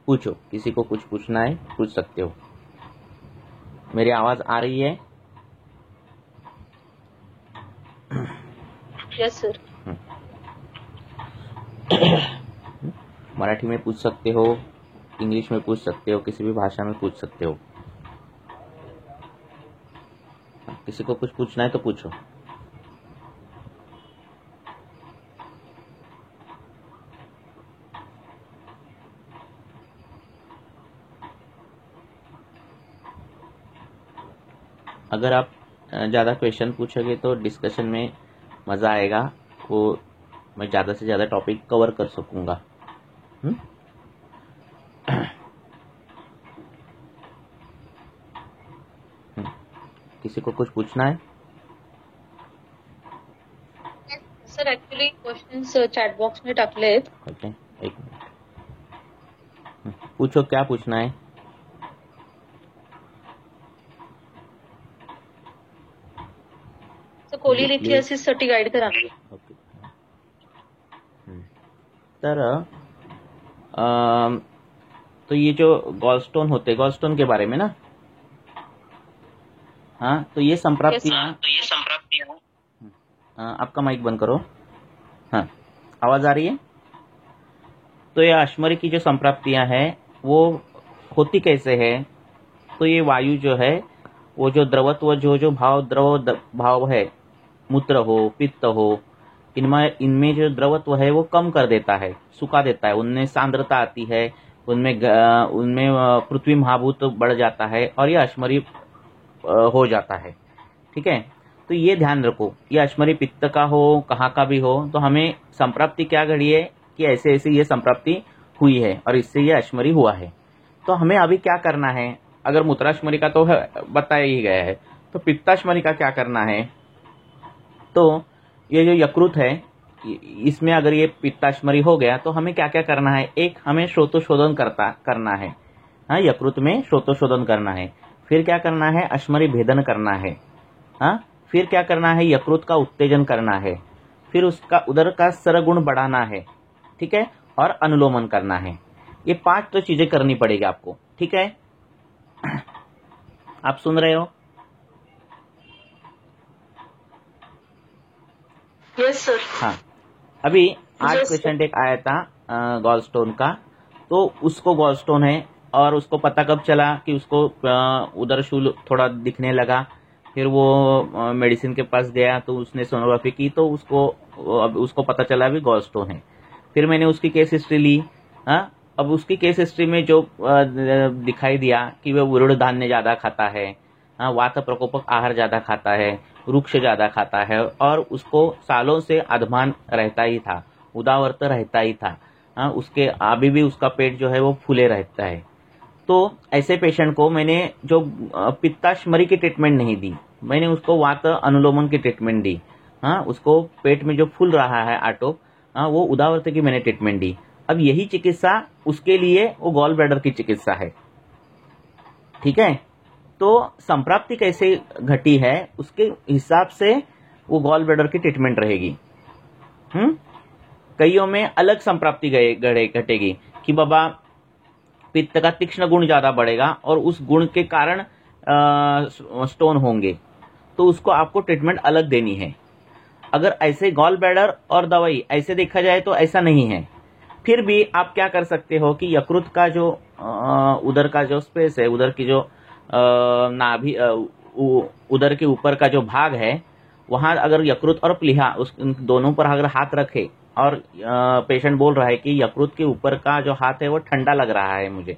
पूछो, किसी को कुछ पूछना है पूछ सकते हो। मेरी आवाज आ रही है? Yes sir. मराठी में पूछ सकते हो, इंग्लिश में पूछ सकते हो, किसी भी भाषा में पूछ सकते हो। किसी को कुछ पूछना है तो पूछो। अगर आप ज़्यादा क्वेश्चन पूछोगे तो डिस्कशन में मज़ा आएगा, वो मैं ज़्यादा से ज़्यादा टॉपिक कवर कर सकूँगा। किसी को कुछ पूछना है? Sir actually questions chat box में टाकलेत. ओके, एक मिनिट। पूछो, क्या पूछना है? सर कोलिलिथियासिस साठी गाईड करा. ओके, तर तो ये जो गॉलस्टोन होते, गॉलस्टोन के बारे में ना, हाँ, तो ये संप्राप्तियाँ, आपका माइक बंद करो। हाँ, आवाज आ रही है? तो ये अश्मरी की जो संप्राप्तियाँ हैं वो होती कैसे है? तो ये वायु जो है, वो जो द्रवत्व, जो भाव है, मूत्र हो, पित्त हो, इनमें जो द्रवत्व है वो कम कर देता है, सुखा देता है। उनमें सांद्रता आती है, उनमें पृथ्वी महाभूत बढ़ जाता है और ये अश्मरी हो जाता है। ठीक है, तो ये ध्यान रखो, ये अश्मरी पित्त का हो, कहाँ का भी हो, तो हमें संप्राप्ति क्या घड़ी है कि ऐसे ऐसे ये संप्राप्ति हुई है और इससे ये अश्मरी हुआ है। तो हमें अभी क्या करना है? अगर मूत्राश्मरी का तो बताया ही गया है, तो पित्ताश्मरी का क्या करना है? तो ये जो यकृत है, इसमें अगर ये पित्ताश्मरी हो गया तो हमें क्या क्या करना है? एक, हमें श्रोतोशोधन करना है। हाँ, यकृत में श्रोतोशोधन करना है। फिर क्या करना है? अश्मरी भेदन करना है। हाँ, फिर क्या करना है? यकृत का उत्तेजन करना है। फिर उसका उदर का सरगुण बढ़ाना है। ठीक है, और अनुलोमन करना है। ये 5 तो चीजें करनी पड़ेगी आपको। ठीक है, आप सुन रहे हो? Yes sir. हाँ, अभी आज पेशेंट एक आया था गॉलस्टोन का, तो उसको गॉलस्टोन है और उसको पता कब चला कि उसको उदर शूल थोड़ा दिखने लगा। फिर वो मेडिसिन के पास गया तो उसने सोनोग्राफी की तो उसको पता चला भी गॉलस्टोन है। फिर मैंने उसकी केस हिस्ट्री ली। हाँ, अब उसकी केस हिस्ट्री में जो दिखाई दिया कि वह उर्ड धान्य ज्यादा खाता है, वात प्रकोपक आहार ज्यादा खाता है, वृक्ष ज्यादा खाता है और उसको सालों से अधमान रहता ही था, उदावर्त रहता ही था। उसके अभी भी उसका पेट जो है वो फूले रहता है। तो ऐसे पेशेंट को मैंने जो पित्ताश्मरी की ट्रीटमेंट नहीं दी, मैंने उसको वात अनुलोमन की ट्रीटमेंट दी। हाँ, उसको पेट में जो फूल रहा है आटो, वो उदावर्त की मैंने ट्रीटमेंट दी। अब यही चिकित्सा उसके लिए वो गॉल ब्लैडर की चिकित्सा है। ठीक है, तो संप्राप्ति कैसे घटी है उसके हिसाब से वो गॉल ब्लैडर की ट्रीटमेंट रहेगी। कईयों में अलग संप्राप्ति घटेगी कि बाबा पित्त का तीक्ष्ण गुण ज्यादा बढ़ेगा और उस गुण के कारण स्टोन होंगे, तो उसको आपको ट्रीटमेंट अलग देनी है। अगर ऐसे गॉल ब्लैडर और दवाई ऐसे देखा जाए तो ऐसा नहीं है। फिर भी आप क्या कर सकते हो कि यकृत का जो उदर का जो स्पेस है, उदर की जो नाभि, उदर के ऊपर का जो भाग है, वहां अगर यकृत और प्लीहा उस दोनों पर अगर हाथ रखे और पेशेंट बोल रहा है कि यकृत के ऊपर का जो हाथ है वो ठंडा लग रहा है मुझे,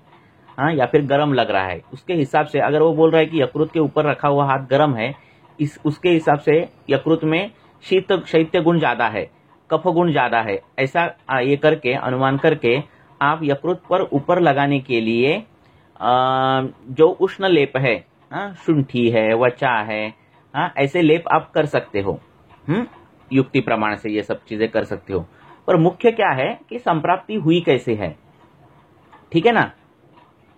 हाँ, या फिर गर्म लग रहा है, उसके हिसाब से अगर वो बोल रहा है कि यकृत के ऊपर रखा हुआ हाथ गर्म है, उसके हिसाब से यकृत में शैत्य गुण ज्यादा है, कफ गुण ज्यादा है, ऐसा ये करके अनुमान करके आप यकृत पर ऊपर लगाने के लिए जो उष्ण लेप है, शुंठी है, वचा है, ऐसे लेप आप कर सकते हो। युक्ति प्रमाण से ये सब चीजें कर सकते हो। पर मुख्य क्या है कि संप्राप्ति हुई कैसे है। ठीक है ना,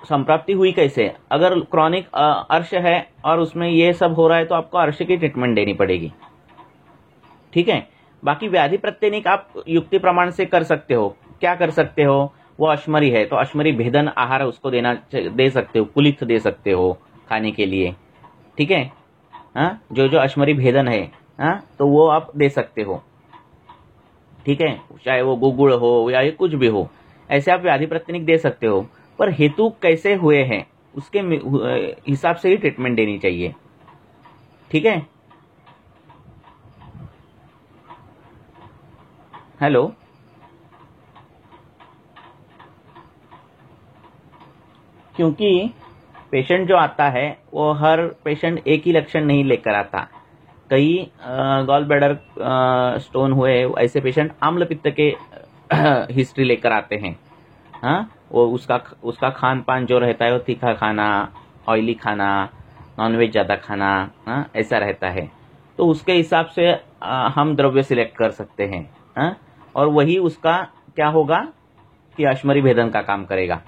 संप्राप्ति हुई कैसे? अगर क्रॉनिक अर्श है और उसमें ये सब हो रहा है तो आपको अर्श की ट्रीटमेंट देनी पड़ेगी। ठीक है, बाकी व्याधि प्रत्यनिक आप युक्ति प्रमाण से कर सकते हो। क्या कर सकते हो? वो अश्मरी है तो अश्मरी भेदन आहार उसको दे सकते हो, कुलिथ दे सकते हो खाने के लिए, ठीक है। हाँ, जो जो अश्मरी भेदन है, हाँ, तो वो आप दे सकते हो, ठीक है, चाहे वो गुगुड़ हो या ये कुछ भी हो, ऐसे आप व्याधि प्रतिनिक दे सकते हो। पर हेतु कैसे हुए हैं उसके हिसाब से ही ट्रीटमेंट देनी चाहिए, ठीक है। हेलो, क्योंकि पेशेंट जो आता है वो हर पेशेंट एक ही लक्षण नहीं लेकर आता। कई गॉल ब्लैडर स्टोन हुए ऐसे पेशेंट आम्ल पित्त के हिस्ट्री लेकर आते हैं। हाँ, वो उसका खान पान जो रहता है वो तीखा खाना, ऑयली खाना, नॉनवेज ज़्यादा खाना, हाँ, ऐसा रहता है। तो उसके हिसाब से हम द्रव्य सिलेक्ट कर सकते हैं, हाँ, और वही उसका क्या होगा कि अश्मरी भेदन का काम करेगा।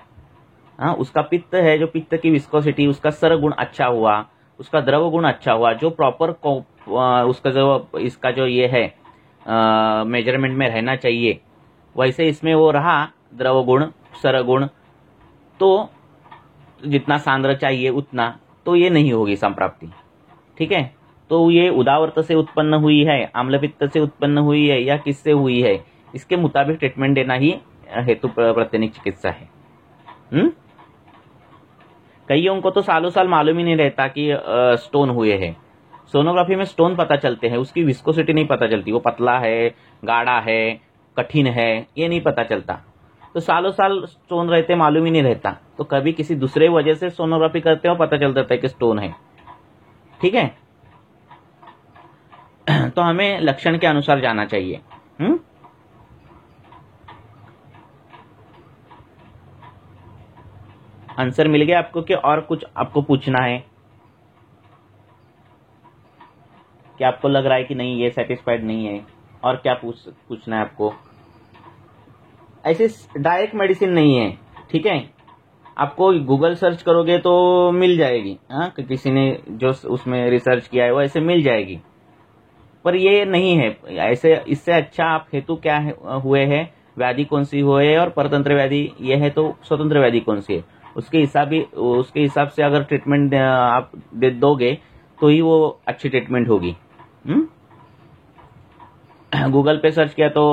हाँ, उसका पित्त है, जो पित्त की विस्कोसिटी, उसका सर गुण अच्छा हुआ, उसका द्रव गुण अच्छा हुआ, जो प्रॉपर उसका जो इसका जो ये है मेजरमेंट में रहना चाहिए, वैसे इसमें वो रहा द्रव गुण, सर गुण, तो जितना सांद्र चाहिए उतना, तो ये नहीं होगी संप्राप्ति, ठीक है। तो ये उदावर्त से उत्पन्न हुई है, आम्लपित्त से उत्पन्न हुई है या किससे हुई है, इसके मुताबिक ट्रीटमेंट देना ही हेतु प्रतिनिक चिकित्सा है। कईयों को तो सालों साल मालूम ही नहीं रहता कि स्टोन हुए हैं। सोनोग्राफी में स्टोन पता चलते हैं, उसकी विस्कोसिटी नहीं पता चलती, वो पतला है, गाढ़ा है, कठिन है, ये नहीं पता चलता। तो सालों साल स्टोन रहते मालूम ही नहीं रहता, तो कभी किसी दूसरे वजह से सोनोग्राफी करते हो पता चल जाता है कि स्टोन है, ठीक है। तो हमें लक्षण के अनुसार जाना चाहिए। आंसर मिल गया आपको कि और कुछ आपको पूछना है? क्या आपको लग रहा है कि नहीं ये सेटिस्फाइड नहीं है, और क्या पूछना है आपको? ऐसे डायरेक्ट मेडिसिन नहीं है, ठीक है। आपको गूगल सर्च करोगे तो मिल जाएगी, हाँ, कि किसी ने जो उसमें रिसर्च किया है वो ऐसे मिल जाएगी, पर ये नहीं है ऐसे। इससे अच्छा आप हेतु क्या हुए है, व्याधि कौन सी हुए है, और परतंत्र व्याधि ये है तो स्वतंत्र व्याधि कौन सी है, उसके हिसाब से अगर ट्रीटमेंट आप दे दोगे तो ही वो अच्छी ट्रीटमेंट होगी। गूगल पे सर्च किया तो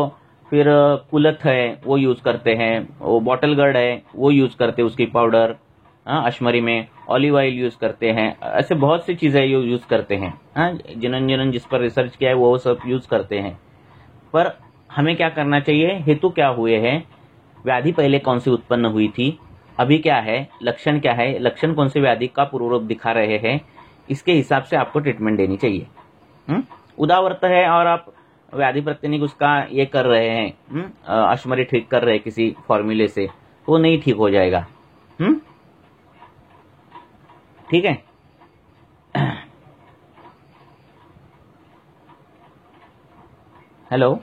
फिर कुलथ है वो यूज करते हैं, वो बॉटल गर्ड है वो यूज करते हैं, उसकी पाउडर, अश्मरी में ऑलिव ऑयल यूज करते हैं, ऐसे बहुत सी चीजें यूज करते हैं। जिन्होंने जिस पर रिसर्च किया है वो सब यूज करते हैं। पर हमें क्या करना चाहिए, हेतु क्या हुए हैं, व्याधि पहले कौन सी उत्पन्न हुई थी, अभी क्या है, लक्षण क्या है, लक्षण कौन से व्याधि का पूर्वरूप दिखा रहे हैं, इसके हिसाब से आपको ट्रीटमेंट देनी चाहिए। उदावर्त है और आप व्याधि प्रतिनिक उसका ये कर रहे हैं, अश्मरी ठीक कर रहे हैं किसी फॉर्मूले से, वो नहीं ठीक हो जाएगा। ठीक है। हेलो,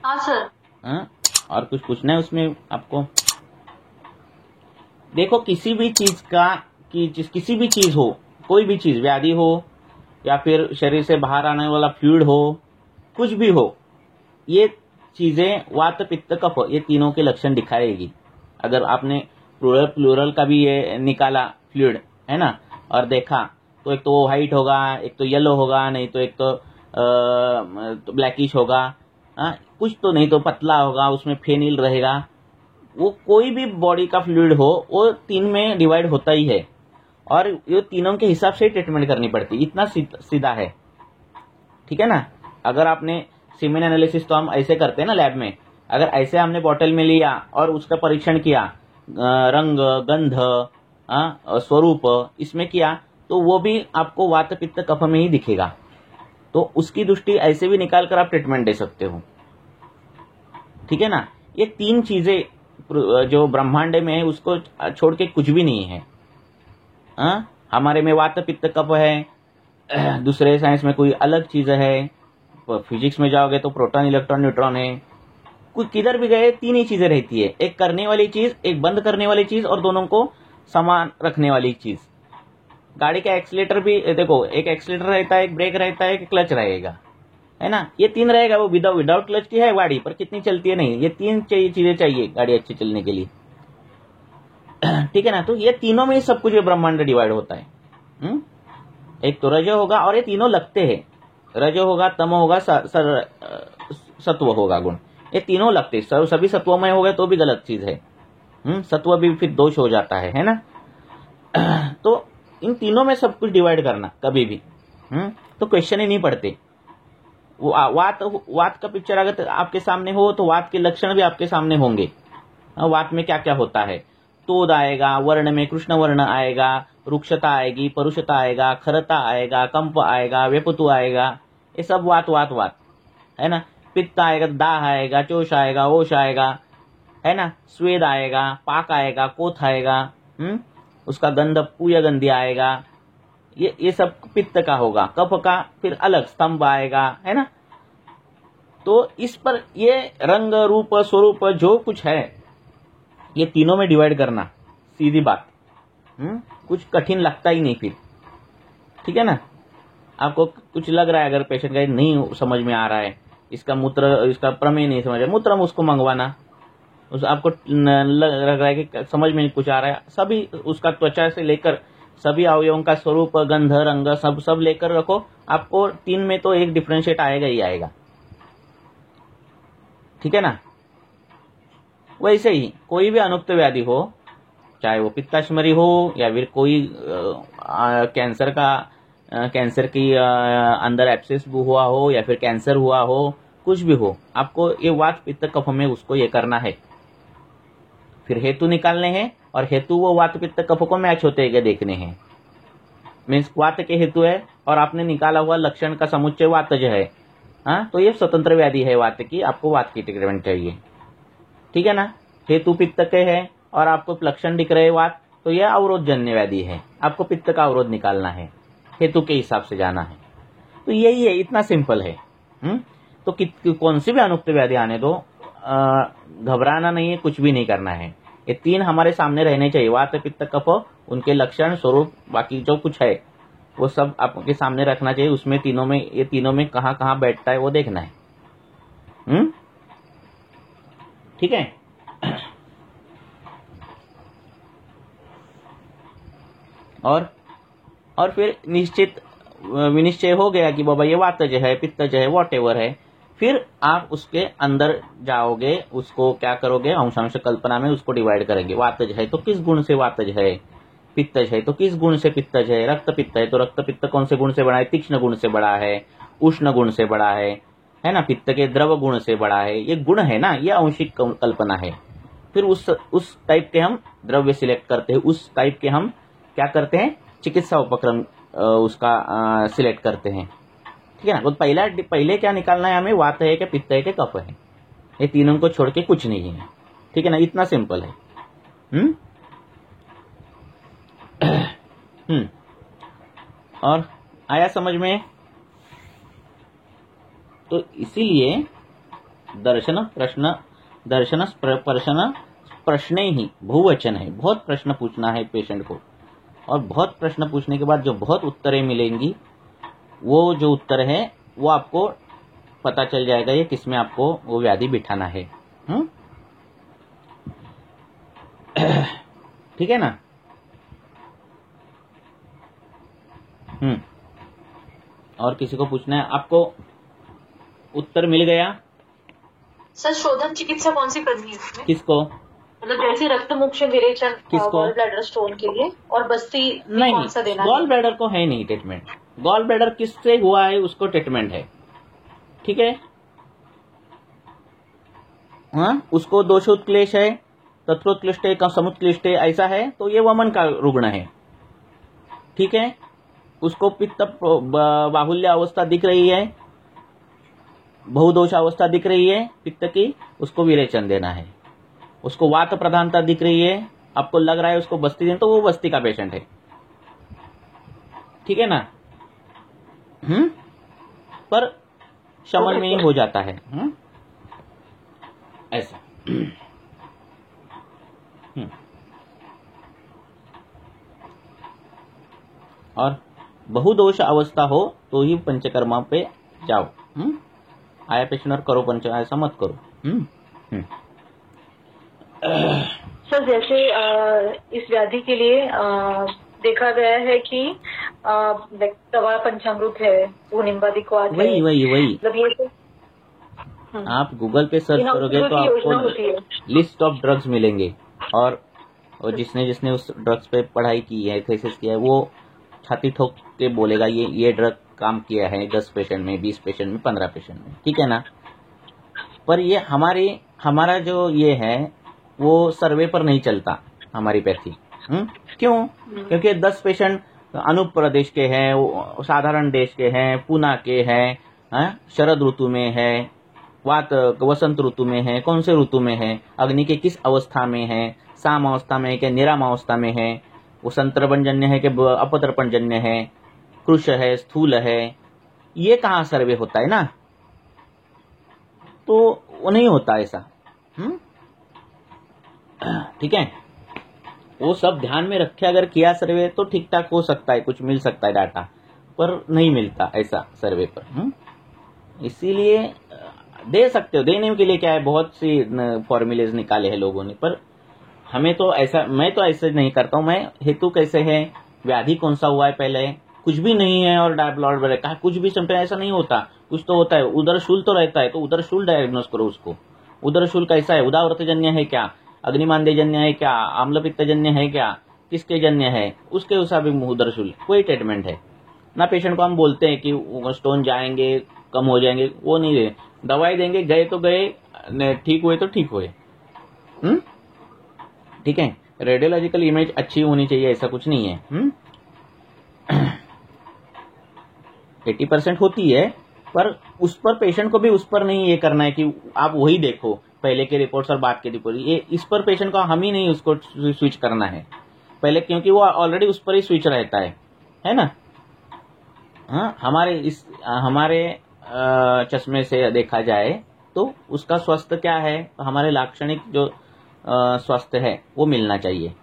हाँ सर। और कुछ पूछना है उसमें आपको? देखो, किसी भी चीज का किसी भी चीज हो, कोई भी चीज, व्याधि हो या फिर शरीर से बाहर आने वाला फ्लूइड हो, कुछ भी हो, ये चीजें वात पित्त कफ ये तीनों के लक्षण दिखाएगी। अगर आपने प्लूरल का भी ये निकाला फ्लूइड है ना, और देखा तो एक तो वो व्हाइट होगा, एक तो येलो होगा, नहीं तो एक तो ब्लैकिश होगा, कुछ तो नहीं तो पतला होगा, उसमें फेनिल रहेगा। वो कोई भी बॉडी का फ्लूइड हो वो तीन में डिवाइड होता ही है, और ये तीनों के हिसाब से ट्रीटमेंट करनी पड़ती है, इतना सीधा है, ठीक है ना। अगर आपने सीमेन एनालिसिस तो हम ऐसे करते हैं ना लैब में, अगर ऐसे हमने बॉटल में लिया और उसका परीक्षण किया, रंग, गंध, स्वरूप इसमें किया, तो वो भी आपको वात पित्त कफ में ही दिखेगा। तो उसकी दृष्टि ऐसे भी निकाल कर आप ट्रीटमेंट दे सकते हो, ठीक है ना। ये तीन चीजें जो ब्रह्मांड में है उसको छोड़ के कुछ भी नहीं है। हमारे में वात पित्त कफ है, दूसरे साइंस में कोई अलग चीज है, फिजिक्स में जाओगे तो प्रोटॉन, इलेक्ट्रॉन, न्यूट्रॉन है। कोई किधर भी गए तीन ही चीजें रहती है, एक करने वाली चीज, एक बंद करने वाली चीज, और दोनों को समान रखने वाली चीज। गाड़ी का एक्सीलेटर भी देखो, एक एक्सीलेटर रहता है, एक ब्रेक रहता है, एक क्लच रहेगा, है ना। ये 3 रहेगा, वो विदाउट क्लच की है गाड़ी, पर कितनी चलती है नहीं। ये 3 चीजें चाहिए गाड़ी अच्छी चलने के लिए, ठीक है ना। तो ये तीनों में ही सब कुछ ब्रह्मांड डिवाइड होता है। एक तो रज होगा, और ये तीनों लगते हैं, रज होगा, तम होगा, सत्व होगा, गुण, ये तीनों लगते हैं। सभी सत्वमय हो गए तो भी गलत चीज है, सत्व भी फिर दोष हो जाता है ना। तो इन तीनों में सब कुछ डिवाइड करना कभी भी, तो क्वेश्चन ही नहीं पड़ते। वात का पिक्चर अगर आपके सामने हो तो वात के लक्षण भी आपके सामने होंगे। वात में क्या क्या होता है, तोद आएगा, वर्ण में कृष्ण वर्ण आएगा, रुक्षता आएगी, परुषता आएगा, खरता आएगा, कंप आएगा, वेपतु आएगा, ये सब वात वात वात है ना। पित्त आएगा, दाह आएगा, चोष आएगा, ओष आएगा, है ना। स्वेद आएगा, पाक आएगा, कोथ आएगा, उसका गंध पूय गंधी आएगा, ये सब पित्त का होगा। कफ का फिर अलग स्तंभ आएगा, है ना। तो इस पर ये रंग रूप स्वरूप जो कुछ है ये तीनों में डिवाइड करना, सीधी बात, कुछ कठिन लगता ही नहीं फिर, ठीक है ना। आपको कुछ लग रहा है अगर पेशेंट का नहीं समझ में आ रहा है, इसका मूत्र, इसका प्रमेय नहीं समझ, मूत्र उसको मंगवाना, उस आपको लग रहा है कि समझ में नहीं कुछ आ रहा है, सभी उसका त्वचा से लेकर सभी अवयवों का स्वरूप, गंध, रंग सब लेकर रखो, आपको 3 में तो एक डिफरेंशिएट आएगा ही आएगा, ठीक है ना। वैसे ही कोई भी अनुक्त व्याधि हो, चाहे वो पित्ताश्मरी हो या फिर कोई कैंसर की अंदर एब्सेस हुआ हो या फिर कैंसर हुआ हो, कुछ भी हो, आपको ये वात पित्त कफ में उसको ये करना है। फिर हेतु निकालने हैं, और हेतु वो वात पित्त कफ को मैच होते हैं देखने हैं। मीन्स वात के हेतु है और आपने निकाला हुआ लक्षण का समुच्चय वातज है, हाँ, तो ये स्वतंत्र व्याधि है वात की, आपको वात की ट्रीटमेंट चाहिए, ठीक है ना। हेतु पित्त के है और आपको लक्षण दिख रहे वात, तो यह अवरोध जन्य व्याधि है, आपको पित्त का अवरोध निकालना है, हेतु के हिसाब से जाना है। तो यही है, इतना सिंपल है। तो कौन सी भी अनुक्त व्याधि आने दो, घबराना नहीं है, कुछ भी नहीं करना है। ये 3 हमारे सामने रहने चाहिए, वात पित्त कफ, उनके लक्षण स्वरूप, बाकी जो कुछ है वो सब आपके सामने रखना चाहिए। उसमें तीनों में, ये तीनों में कहाँ कहाँ बैठता है वो देखना है, ठीक है। और फिर विनिश्चय हो गया कि बाबा ये वातज है, पित्तज है, वॉटेवर है, फिर आप उसके अंदर जाओगे, उसको क्या करोगे, अंशांश कल्पना में उसको डिवाइड करेंगे। वातज है तो किस गुण से वातज है, पित्तज है तो किस गुण से पित्तज है, रक्त पित्त है तो रक्त पित्त कौन से गुण से बड़ा है, तीक्ष्ण गुण से बड़ा है, उष्ण गुण से बड़ा है ना, पित्त के द्रव गुण से बड़ा है। ये गुण है ना, ये आंशिक कल्पना है। फिर उस टाइप के हम द्रव्य सिलेक्ट करते हैं, उस टाइप के हम क्या करते हैं, चिकित्सा उपक्रम उसका सिलेक्ट करते हैं, ठीक है ना। तो पहले क्या निकालना है हमें, वात है कि पित्त है कि कफ है, ये तीनों को छोड़ के कुछ नहीं है, ठीक है ना। इतना सिंपल है। और आया समझ में। तो इसीलिए दर्शन प्रश्न ही बहुवचन है। बहुत प्रश्न पूछना है पेशेंट को, और बहुत प्रश्न पूछने के बाद जो बहुत उत्तरें मिलेंगी, वो जो उत्तर है वो आपको पता चल जाएगा ये किसमें आपको वो व्याधि बिठाना है। ठीक है ना। और किसी को पूछना है, आपको उत्तर मिल गया। सर शोधन चिकित्सा कौन सी करनी है इसमें? किसको? मतलब जैसे रक्त मुख्य विरेचन, गॉल ब्लैडर स्टोन के लिए, और बस्ती नहीं, कौन सा देना? गॉल ब्लैडर को है नहीं ट्रीटमेंट। गॉल ब्लैडर किससे हुआ है उसको ट्रीटमेंट है, ठीक है। हाँ, उसको दोषोत्क्लेश है, तत्वोत्क्लिष्ट है, समुत्क्लिष्ट है, ऐसा है तो ये वमन का रुग्ण है, ठीक है। उसको पित्त बाहुल्य अवस्था दिख रही है, बहुदोष अवस्था दिख रही है पित्त की, उसको विरेचन देना है। उसको वात प्रधानता दिख रही है, आपको लग रहा है उसको बस्ती देना, तो वो बस्ती का पेशेंट है, ठीक है ना। पर शमन में ही हो जाता है ऐसा। और बहुदोष अवस्था हो तो ही पंचकर्मा पे जाओ। आया पेशेंट और करो पंच, ऐसा मत करो। सर जैसे इस व्याधि के लिए देखा गया है कि दवा पंचामृत है, वो निम्बादिक्वाद है। वही मतलब ये तो आप गूगल पे सर्च करोगे तो आपको लिस्ट ऑफ ड्रग्स मिलेंगे, और जिसने उस ड्रग्स पे पढ़ाई की है, थीसिस किया है, वो छाती ठोक के बोलेगा ये ड्रग काम किया है 10 पेशेंट में, 20 पेशेंट में, 15 पेशेंट में, ठीक है ना। पर ये हमारा जो ये है वो सर्वे पर नहीं चलता, हमारी पैथी। क्यों? क्योंकि 10 पेशेंट अनूप प्रदेश के हैं, साधारण देश के हैं, पूना के हैं, शरद ऋतु में है, वसंत ऋतु में है, कौन से ऋतु में है, अग्नि के किस अवस्था में है, साम अवस्था में है कि निराम अवस्था में है, वो संतर्पणजन्य है कि अपतर्पणजन्य है, कृश है, स्थूल है, ये कहाँ सर्वे होता है ना। तो वो नहीं होता ऐसा। ठीक है, वो सब ध्यान में रखे अगर किया सर्वे तो ठीक ठाक हो सकता है, कुछ मिल सकता है डाटा, पर नहीं मिलता ऐसा सर्वे पर। इसीलिए दे सकते हो, देने के लिए क्या है, बहुत सी फॉर्मूलेज निकाले हैं लोगों ने, पर हमें तो ऐसा, मैं तो ऐसे नहीं करता हूं। मैं हेतु कैसे है, व्याधि कौन सा हुआ है पहले, कुछ भी नहीं है और ब्लड ब्रेक कहा, कुछ भी सिम्टम ऐसा नहीं होता, कुछ तो होता है, उदर शूल तो रहता है, तो उदर शूल डायग्नोस करो उसको। उदर शूल कैसा है, उदावर्तजन्य है क्या, अग्निमांद्यजन्य है क्या, आम्लपित्तजन्य है क्या, किसके जन्य है, उसके हिसाब से उदर शूल कोई ट्रीटमेंट है ना। पेशेंट को हम बोलते हैं कि स्टोन जाएंगे, कम हो जाएंगे, वो नहीं है, दवाई देंगे, गए तो गए, ठीक हुए तो ठीक हुए। ठीक है, रेडियोलॉजिकल इमेज अच्छी होनी चाहिए, ऐसा कुछ नहीं है। 80% होती है, पर उस पर पेशेंट को भी उस पर नहीं ये करना है कि आप वही देखो, पहले के रिपोर्ट्स और बाद के रिपोर्ट, ये इस पर पेशेंट को हम ही नहीं उसको स्विच करना है पहले, क्योंकि वो ऑलरेडी उस पर ही स्विच रहता है ना। हाँ, हमारे चश्मे से देखा जाए तो उसका स्वास्थ्य क्या है, हमारे लाक्षणिक जो स्वास्थ्य है वो मिलना चाहिए।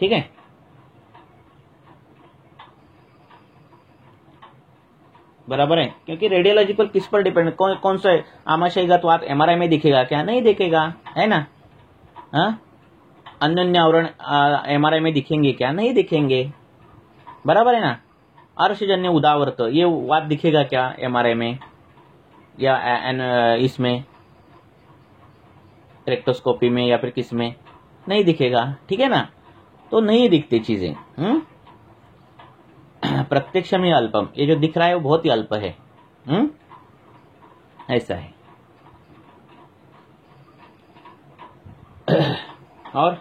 ठीक है, बराबर है, क्योंकि रेडियोलॉजिकल किस पर डिपेंड, कौन सा आमाशयगतवात एमआरआई में दिखेगा क्या, नहीं दिखेगा, है ना। अन्योन्य आवरण एमआरआई में दिखेंगे क्या, नहीं दिखेंगे, बराबर है ना। अर्शजन्य उदावर्त ये वात दिखेगा क्या एमआरआई में या इसमें रेक्टोस्कोपी में या फिर किस में, नहीं दिखेगा, ठीक है ना। तो नहीं दिखती चीजें। प्रत्यक्ष में अल्पम, ये जो दिख रहा है वो बहुत ही अल्प है। ऐसा है। और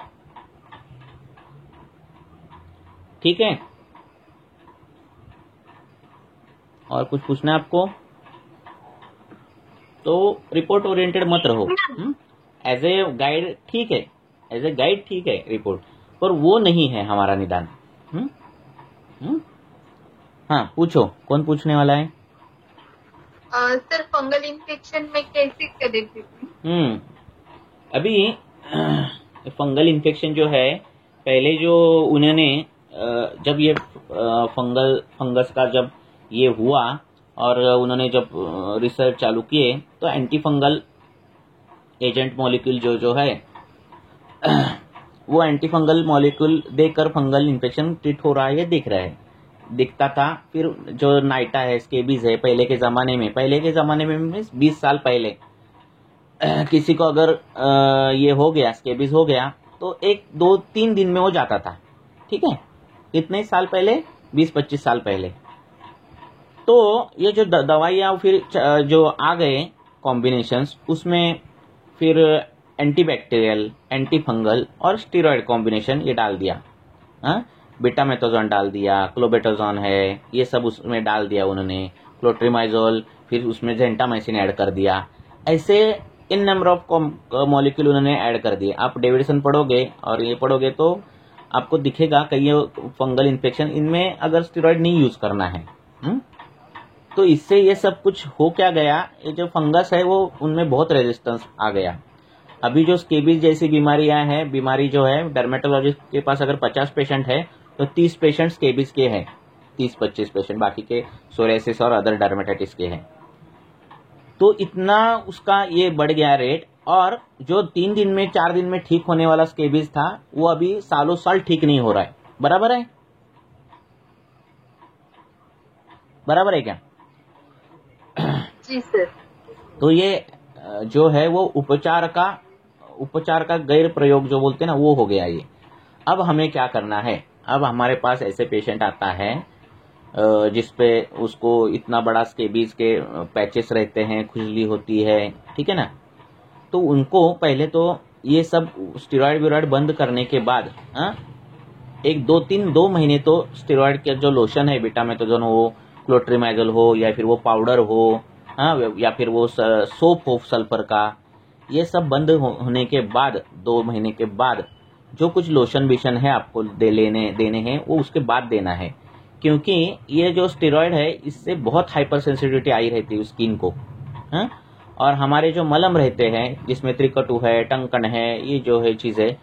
ठीक है, और कुछ पूछना है आपको तो रिपोर्ट ओरिएंटेड मत रहो। एज ए गाइड ठीक है, एज ए गाइड ठीक है रिपोर्ट, पर वो नहीं है हमारा निदान। हाँ पूछो, कौन पूछने वाला है? सर फंगल इन्फेक्शन में कैसे करें? अभी फंगल इन्फेक्शन जो है, पहले जो उन्होंने जब ये फंगस का जब ये हुआ और उन्होंने जब रिसर्च चालू किए, तो एंटी फंगल एजेंट मॉलिक्यूल जो है वो एंटी फंगल मॉलिक्यूल देकर फंगल इन्फेक्शन ट्रीट हो रहा है ये दिखता था। फिर जो नाइटा है, स्केबीज है, पहले के ज़माने में 20 साल पहले किसी को अगर ये हो गया, स्केबीज हो गया, तो 1, 2, 3 दिन में हो जाता था। ठीक है, इतने साल पहले, 20-25 साल पहले। तो ये जो दवाइयाँ फिर जो आ गए कॉम्बिनेशंस, उसमें फिर एंटीबैक्टीरियल, एंटी फंगल और स्टीरॉयड कॉम्बिनेशन ये डाल दिया। बीटामेथाजोन डाल दिया, क्लोबेटाजोन है, ये सब उसमें डाल दिया उन्होंने, क्लोट्रिमाइजोल, फिर उसमें जेंटामाइसिन ऐड कर दिया। ऐसे इन नंबर ऑफ मॉलिक्यूल उन्होंने ऐड कर दिए। आप डेविडसन पढ़ोगे और ये पढ़ोगे तो आपको दिखेगा कई फंगल इन्फेक्शन, इनमें अगर स्टेरॉइड नहीं यूज करना है। तो इससे ये सब कुछ हो क्या गया, ये जो फंगस है वो उनमें बहुत रेजिस्टेंस आ गया। अभी जो स्केबीज जैसी बीमारी जो है, डर्मेटोलॉजिस्ट के पास अगर 50 पेशेंट है तो 30 पेशेंट स्केबीज के हैं, 30-25 पेशेंट बाकी के सोरेसिस और अदर डर्मेटाइटिस के हैं। तो इतना उसका ये बढ़ गया रेट, और जो 3 दिन में 4 दिन में ठीक होने वाला स्केबीज था वो अभी सालों साल ठीक नहीं हो रहा है। बराबर है? बराबर है क्या? जी सर। तो ये जो है वो उपचार का गैर प्रयोग जो बोलते हैं ना, वो हो गया ये। अब हमें क्या करना है? अब हमारे पास ऐसे पेशेंट आता है जिसपे उसको इतना बड़ा स्केबीज के पैचेस रहते हैं, खुजली होती है, ठीक है ना। तो उनको पहले तो ये सब स्टेरॉइड विरॉइड बंद करने के बाद 2 महीने तो स्टेरॉइड के जो लोशन है बेटामेथासोन हो, क्लोट्रिमाइजल हो, या फिर वो पाउडर हो, या फिर वो सोप हो सल्फर का, ये सब बंद होने के बाद 2 महीने के बाद जो कुछ लोशन बिशन है आपको देने हैं वो उसके बाद देना है। क्योंकि ये जो स्टेरॉइड है इससे बहुत हाइपर सेंसिटिविटी आई रहती है स्किन को। और हमारे जो मलम रहते हैं जिसमें त्रिकटु है, टंकन है, ये जो है चीजें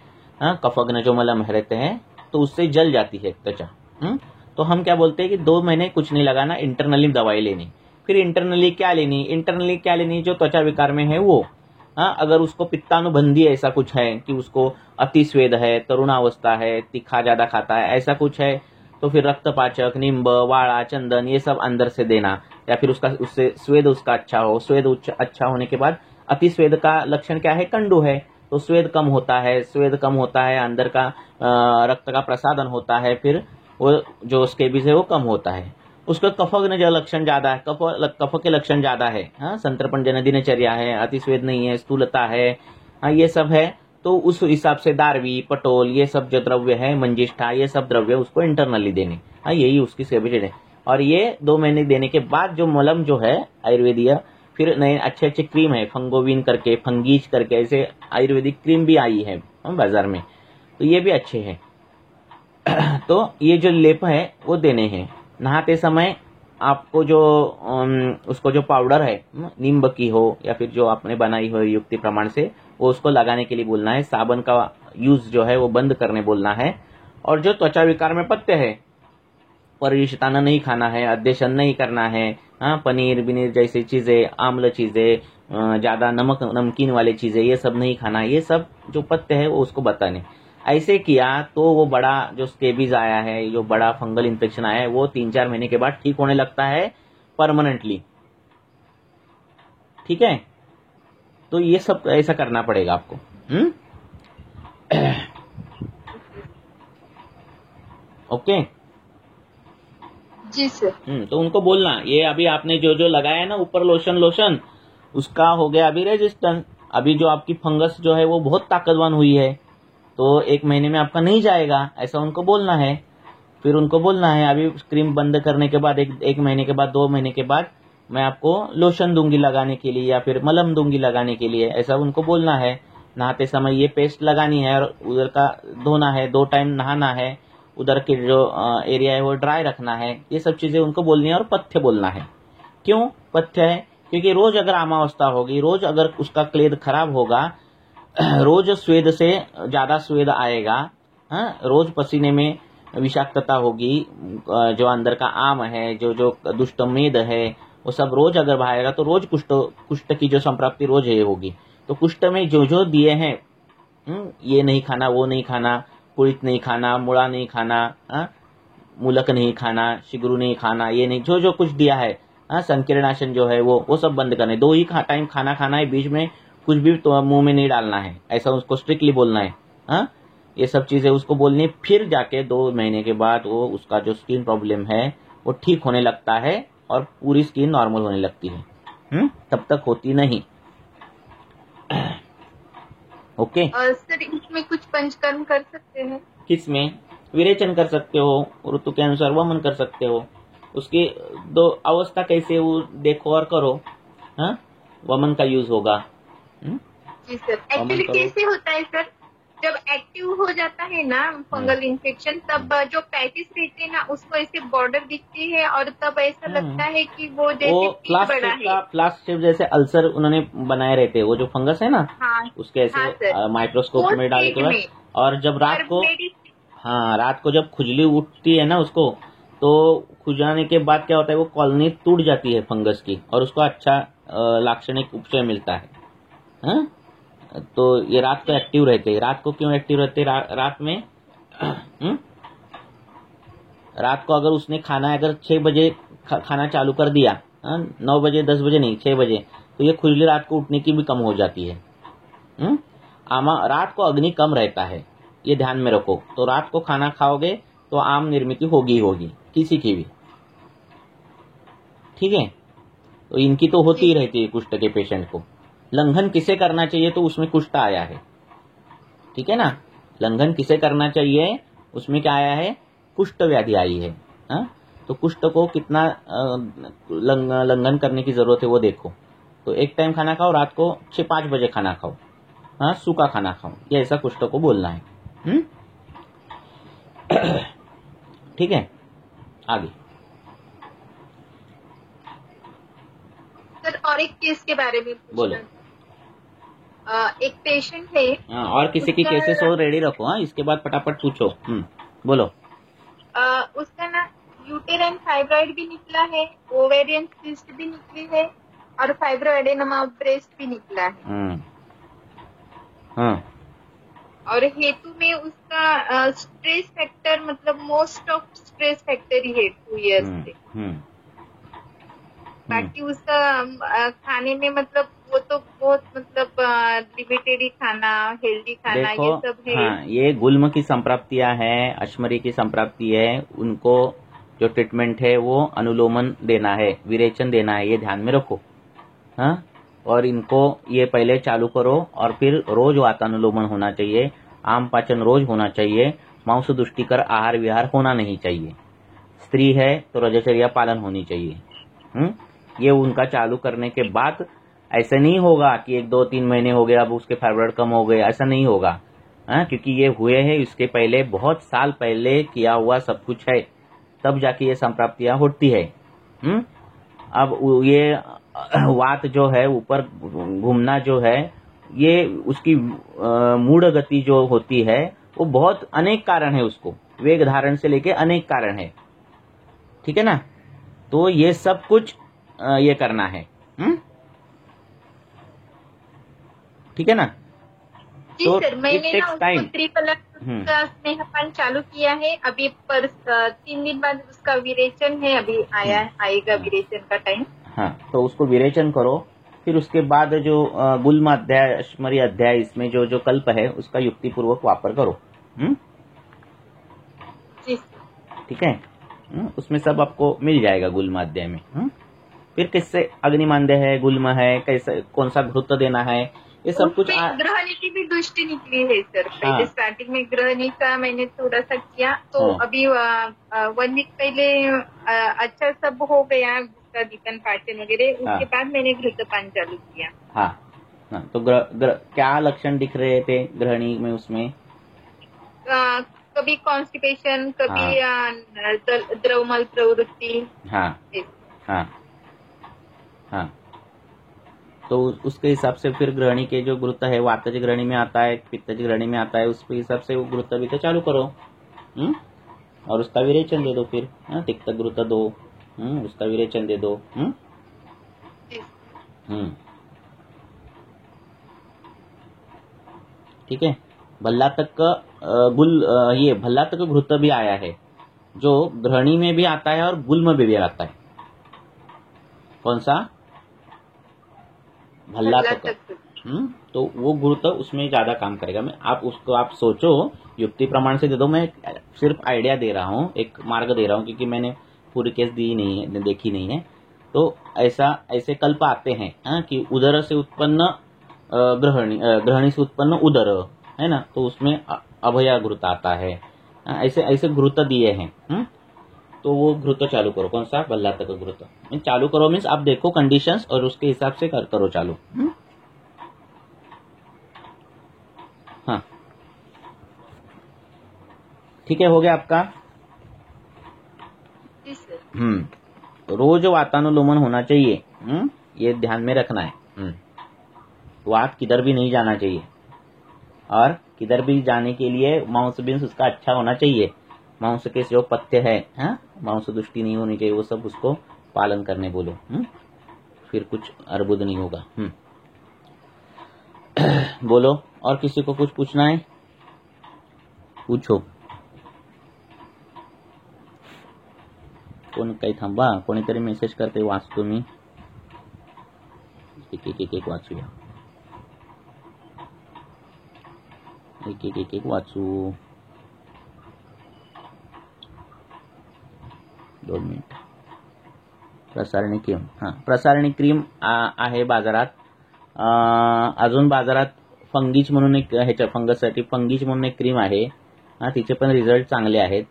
कफग्न जो मलम रहते हैं, तो उससे जल जाती है त्वचा। तो हम क्या बोलते हैं कि 2 महीने कुछ नहीं लगाना, इंटरनली दवाई लेनी। फिर इंटरनली क्या लेनी जो त्वचा विकार में है वो, अगर उसको पित्तानुबंधी ऐसा कुछ है कि उसको अतिस्वेद है, तरुणावस्था है, तीखा ज्यादा खाता है, ऐसा कुछ है, तो फिर रक्तपाचक, नींब, वाड़ा, चंदन, ये सब अंदर से देना। या फिर उससे स्वेद उसका अच्छा हो, स्वेद अच्छा होने के बाद, अतिस्वेद का लक्षण क्या है? कंडू है, तो स्वेद कम होता है, अंदर का रक्त का प्रसादन होता है, फिर वो जो स्केबीज है वो कम होता है। उसका कफग्न जो लक्षण ज्यादा है, कफ के लक्षण ज्यादा है, संतर्पण जन दिनचर्या है, अतिस्वेद नहीं है, स्थूलता है, ये सब है, तो उस हिसाब से दारवी, पटोल, ये सब जो द्रव्य है, मंजिष्ठा, ये सब द्रव्य उसको इंटरनली देने, यही उसकी स्केबीज है। और ये 2 महीने देने के बाद जो मलम जो है आयुर्वेदीय, फिर नए अच्छे क्रीम है, फंगोविन करके, फंगीज करके, ऐसे आयुर्वेदिक क्रीम भी आई है बाजार में, तो ये भी अच्छे हैं। तो ये जो लेप है वो देने हैं। नहाते समय आपको जो उसको जो पाउडर है, नींब की हो या फिर जो आपने बनाई हो युक्ति प्रमाण से, वो उसको लगाने के लिए बोलना है। साबन का यूज जो है वो बंद करने बोलना है। और जो त्वचा विकार में पथ्य है, परिशिताना नहीं खाना है, अध्यशन नहीं करना है, पनीर बिनीर जैसी चीजें, आम्ल चीजें, ज्यादा नमकीन वाली चीजें, ये सब नहीं खाना, ये सब जो पथ्य है वो उसको बताने। ऐसे किया तो वो बड़ा जो स्केबीज आया है, जो बड़ा फंगल इन्फेक्शन आया है, वो 3-4 महीने के बाद ठीक होने लगता है परमानेंटली। ठीक है, तो ये सब ऐसा करना पड़ेगा आपको। ओके जी सर। तो उनको बोलना, ये अभी आपने जो जो लगाया है ना ऊपर लोशन, उसका हो गया अभी रेजिस्टेंस। अभी जो आपकी फंगस जो है वो बहुत ताकतवान हुई है, तो 1 महीने में आपका नहीं जाएगा, ऐसा उनको बोलना है। फिर उनको बोलना है अभी क्रीम बंद करने के बाद 1 महीने के बाद, 2 महीने के बाद मैं आपको लोशन दूंगी लगाने के लिए, या फिर मलम दूंगी लगाने के लिए, ऐसा उनको बोलना है। नहाते समय ये पेस्ट लगानी है और उधर का धोना है, 2 टाइम नहाना है, उधर के जो एरिया है वो ड्राई रखना है, ये सब चीजें उनको बोलनी है। और पथ्य बोलना है। क्यों पथ्य है? क्योंकि रोज अगर आमावस्था होगी, रोज अगर उसका क्लेद खराब होगा, रोज स्वेद से ज्यादा स्वेद आएगा, रोज पसीने में विषाक्तता होगी, जो अंदर का आम है, जो दुष्ट मेद है, वो सब रोज अगर बहाएगा तो रोज कुष्ठ की जो संप्राप्ति रोज ये होगी। तो कुष्ठ में जो दिए हैं, ये नहीं खाना, वो नहीं खाना, कुलित नहीं खाना, मुड़ा नहीं खाना, मूलक नहीं खाना, शिगरू नहीं खाना, ये नहीं, जो कुछ दिया है, संकीर्णाशन जो है वो सब बंद करना है। 2 ही टाइम खाना खाना है, बीच में कुछ भी तो मुंह में नहीं डालना है, ऐसा उसको स्ट्रिक्टली बोलना है। ये सब चीजें उसको बोलनी। फिर जाके 2 महीने के बाद वो उसका जो स्किन प्रॉब्लम है वो ठीक होने लगता है और पूरी स्किन नॉर्मल होने लगती है। तब तक होती नहीं। ओके। सर इसमें कुछ पंचकर्म कर सकते हैं? किसमें? विरेचन कर सकते हो, ऋतु के अनुसार वमन कर सकते हो। उसकी 2 अवस्था कैसे वो देखो और करो। वमन का यूज होगा। जी सर। एक्चुअली कैसे होता है सर, जब एक्टिव हो जाता है ना फंगल इन्फेक्शन, तब जो पैचेस रहते हैं ना उसको ऐसे बॉर्डर दिखती है और तब ऐसा लगता है कि वो जैसे बड़ा है, फ्लास्क शेप जैसे अल्सर उन्होंने बनाए रहते हैं। वो जो फंगस है ना, उसके ऐसे माइक्रोस्कोप में डाल के, और जब रात को जब खुजली उठती है ना उसको, तो खुजाने के बाद क्या होता है, वो कॉलोनी टूट जाती है फंगस की और उसको अच्छा लाक्षणिक उपचय मिलता है। हाँ? तो ये रात को एक्टिव रहते हैं। रात को क्यों एक्टिव रहते हैं? रात में रात को अगर उसने खाना अगर 6 बजे खाना चालू कर दिया, 9 बजे 10 बजे नहीं 6 बजे, तो ये खुजली रात को उठने की भी कम हो जाती है। रात को अग्नि कम रहता है, ये ध्यान में रखो। तो रात को खाना खाओगे तो आम निर्मित होगी किसी की भी, ठीक है। तो इनकी तो होती ही रहती है कुष्ठ के पेशेंट को। लंघन किसे करना चाहिए, तो उसमें कुष्ठ आया है, ठीक है ना। लंघन किसे करना चाहिए, उसमें क्या आया है, कुष्ठ व्याधि आई है। तो कुष्ठ को कितना लंघन करने की जरूरत है वो देखो। तो एक टाइम खाना खाओ, रात को 6-5 बजे खाना खाओ, सूखा खाना खाओ, ये ऐसा कुष्ठ को बोलना है। ठीक है, आगे सर। और एक केस के बारे में बोलो। एक पेशेंट है, और किसी की केसेस हो रेडी रखो, इसके बाद फटाफट पूछो। बोलो। उसका ना यूटेराइन फाइब्रॉइड भी निकला है, ओवेरियन सिस्ट भी निकली है और फाइब्रोएडेनोमा ब्रेस्ट भी निकला है। और हेतु में उसका स्ट्रेस फैक्टर, मतलब मोस्ट ऑफ स्ट्रेस फैक्टर ही है 2 years से। बाकी उसका खाने में मतलब वो तो बहुत मतलब लिमिटेड ही खाना, हेल्दी खाना, ये सब है। ये गुल्म की संप्राप्तियां हैं, अश्मरी की संप्राप्ति है, उनको जो ट्रीटमेंट है वो अनुलोमन देना है, विरेचन देना है, ये ध्यान में रखो। और इनको ये पहले चालू करो और फिर रोज वातानुलोमन होना चाहिए, आम पाचन रोज होना चाहिए, मांस दुष्टिकर आहार विहार होना नहीं चाहिए। स्त्री है तो रजचर्या पालन होनी चाहिए। ये उनका चालू करने के बाद ऐसा नहीं होगा कि 1-2-3 महीने हो गए अब उसके फाइब्रॉइड कम हो गए, ऐसा नहीं होगा। क्योंकि ये हुए हैं इसके पहले, बहुत साल पहले किया हुआ सब कुछ है, तब जाके ये संप्राप्तियां होती है। अब ये वात जो है ऊपर घूमना जो है, ये उसकी मूढ़ गति जो होती है वो बहुत अनेक कारण है, उसको वेग धारण से लेके अनेक कारण है, ठीक है ना। तो ये सब कुछ ये करना है, ठीक है ना। जी तो सर, मैंने ना उसको त्रिफला स्नेहपान चालू किया है, अभी पर 3 दिन बाद उसका विरेचन है, अभी आएगा विरेचन का टाइम। तो उसको विरेचन करो, फिर उसके बाद जो गुल्म अध्याय, अश्मरी अध्याय, इसमें जो कल्प है उसका युक्ति पूर्वक वापर करो। जी ठीक है। उसमें सब आपको मिल जाएगा गुल्म अध्याय में। फिर किससे अग्निमांद्य है, गुल्म है, कैसे कौन सा घृत देना है, ये सब कुछ। ग्रहणी की भी दृष्टि निकली है सर। पहले स्टार्टिंग में ग्रहणी का मैंने थोड़ा सा किया, तो अभी 1 वीक पहले अच्छा सब हो गया, दीपन पाचन वगैरह। उसके बाद मैंने घृतपान चालू किया। तो क्या लक्षण दिख रहे थे ग्रहणी में? उसमें कभी कॉन्स्टिपेशन, कभी द्रवमल प्रवृत्ति। तो उसके हिसाब से फिर ग्रहणी के जो गुरुत्व है, वातज ग्रहणी में आता है, पित्तज ग्रहणी में आता है, उसके हिसाब से वो गुरुत्व भी तो चालू करो। और उसका विरेचन दे दो फिर। तिक्त गुरुत्व दो, उसका विरेचन दे दो। ठीक है। भल्ला तक का ये भल्ला तक घृत भी आया है, जो ग्रहणी में भी आता है और गुल्म में भी आता है। कौन सा? भल्ला तक। तो वो गुरुत्व उसमें ज्यादा काम करेगा। मैं आप उसको आप सोचो, युक्ति प्रमाण से दे दो। मैं सिर्फ आइडिया दे रहा हूँ, एक मार्ग दे रहा हूँ, क्योंकि मैंने पूरी केस दी नहीं है, देखी नहीं है। तो ऐसे कल्प आते हैं कि उदर से उत्पन्न ग्रहणी से उत्पन्न उदर है ना, तो उसमें अभया घृत आता है। ऐसे घृत दिए हैं। तो वो घृत चालू करो। कौन सा? भल्ला तक घृत चालू करो। मीन्स आप देखो कंडीशंस और उसके हिसाब से करो चालू। हाँ, ठीक है, हो गया आपका। रोज वातानुलोमन होना चाहिए। ये ध्यान में रखना है। वात किधर भी नहीं जाना चाहिए, और किधर भी जाने के लिए माउस बीन्स उसका अच्छा होना चाहिए। मांस के जो पथ्य है, मांस दुष्टि नहीं होनी चाहिए, वो सब उसको पालन करने बोलो। फिर कुछ अर्बुद नहीं होगा। बोलो, और किसी को कुछ पूछना है? पूछो। कोण काही थांबा, कोणीतरी मेसेज करते, वाचतो मी। एक वाचूया, एक वाचू। 2 मिनिट। प्रसारणी क्रीम, प्रसारणी क्रीम आहे बाजारात। अजून बाजारात फंगीच म्हणून एक, ह्याच्या फंगससाठी फंगीच म्हणून एक क्रीम आहे, तिचे पण रिझल्ट चांगले आहेत।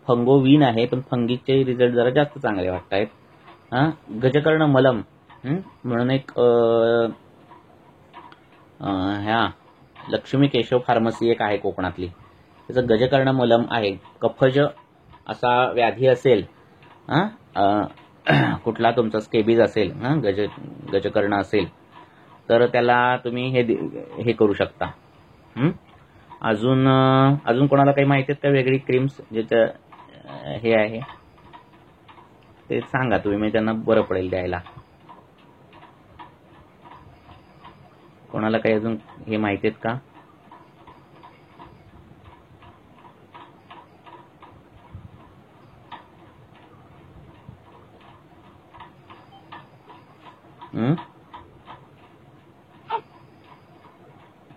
फंगोविन आहे, पण फंगीचे रिझल्ट जरा जास्त चांगले वाटत आहेत। गजकर्ण मलम म्हणून एक ह्या लक्ष्मी केशव फार्मसी एक आहे कोकणातली, त्याचं गजकर्ण मलम आहे। कफज असा व्याधी असेल, कुठला तुमचा स्केबीज असेल, गजकर्ण असेल, तर त्याला तुम्ही हे करू शकता। अजून कोणाला काही माहिती आहेत का वेगळी क्रीम्स ज्याचं हे आहे ते सांगा तुम्ही, मी त्यांना बरं पडेल द्यायला। कोणाला काही अजून हे माहिती आहेत का?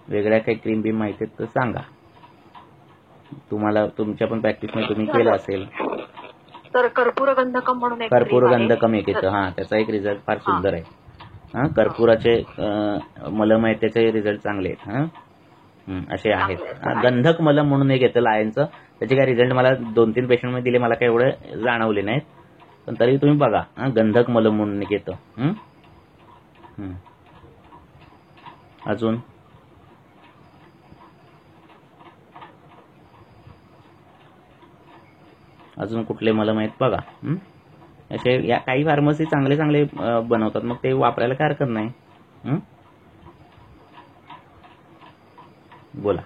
वेगळ्या काही क्रीम बी माहिती आहेत तर सांगा। तुम्हाला तुमच्या पण प्रॅक्टिसमध्ये तुम्ही केलं असेल तर कर्पूरगंधकम म्हणून कर्पूरगंधकम एक येतं, त्याचा एक रिझल्ट फार सुंदर आहे। कर्पूराचे मलम आहेत, त्याचे रिझल्ट चांगले आहेत। असे आहेत। गंधक मलम म्हणून एक येतं लायनचं, त्याचे काही रिझल्ट मला 2-3 पेशंटमध्ये दिले, मला काही एवढे जाणवले नाहीत, पण तरी तुम्ही बघा। गंधक मलम म्हणून एक येतं। अजून कुठले मलम आहेत बघा। असे या काही फार्मसी चांगले चांगले बनवतात, मग ते वापरायला काय हरकत नाही। बोला।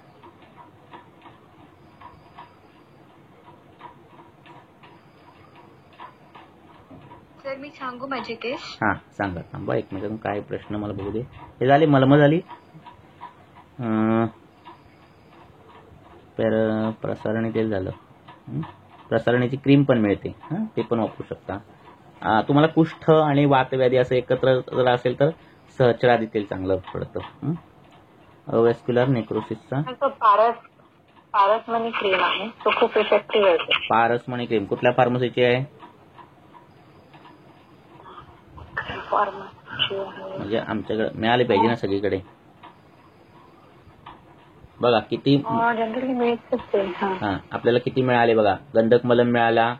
सर मी सांगू माझे केस? सांगा। थांबा एक मिनिट, काय प्रश्न मला बघू दे। हे झाले, मलम झाली। प्रसारणी तेल झालं। प्रसारणीची क्रीम पण मिळते, ते पण वापरू शकता। तुम्हाला कुष्ठ आणि वातव्याधी असं एकत्र जर असेल तर सहस्रादी तेल चांगलं पडतं। अवॅस्क्युलर नेक्रोसिसचा पारसमणी क्रीम आहे, तो खूप इफेक्टिव्ह आहे। पारसमणी क्रीम कुठल्या फार्मसीची आहे? म्हणजे आमच्याकडे मिळाली पाहिजे ना सगळीकडे। बघा किती आपल्याला किती मिळाले बघा। गंधक मलम मिळाला,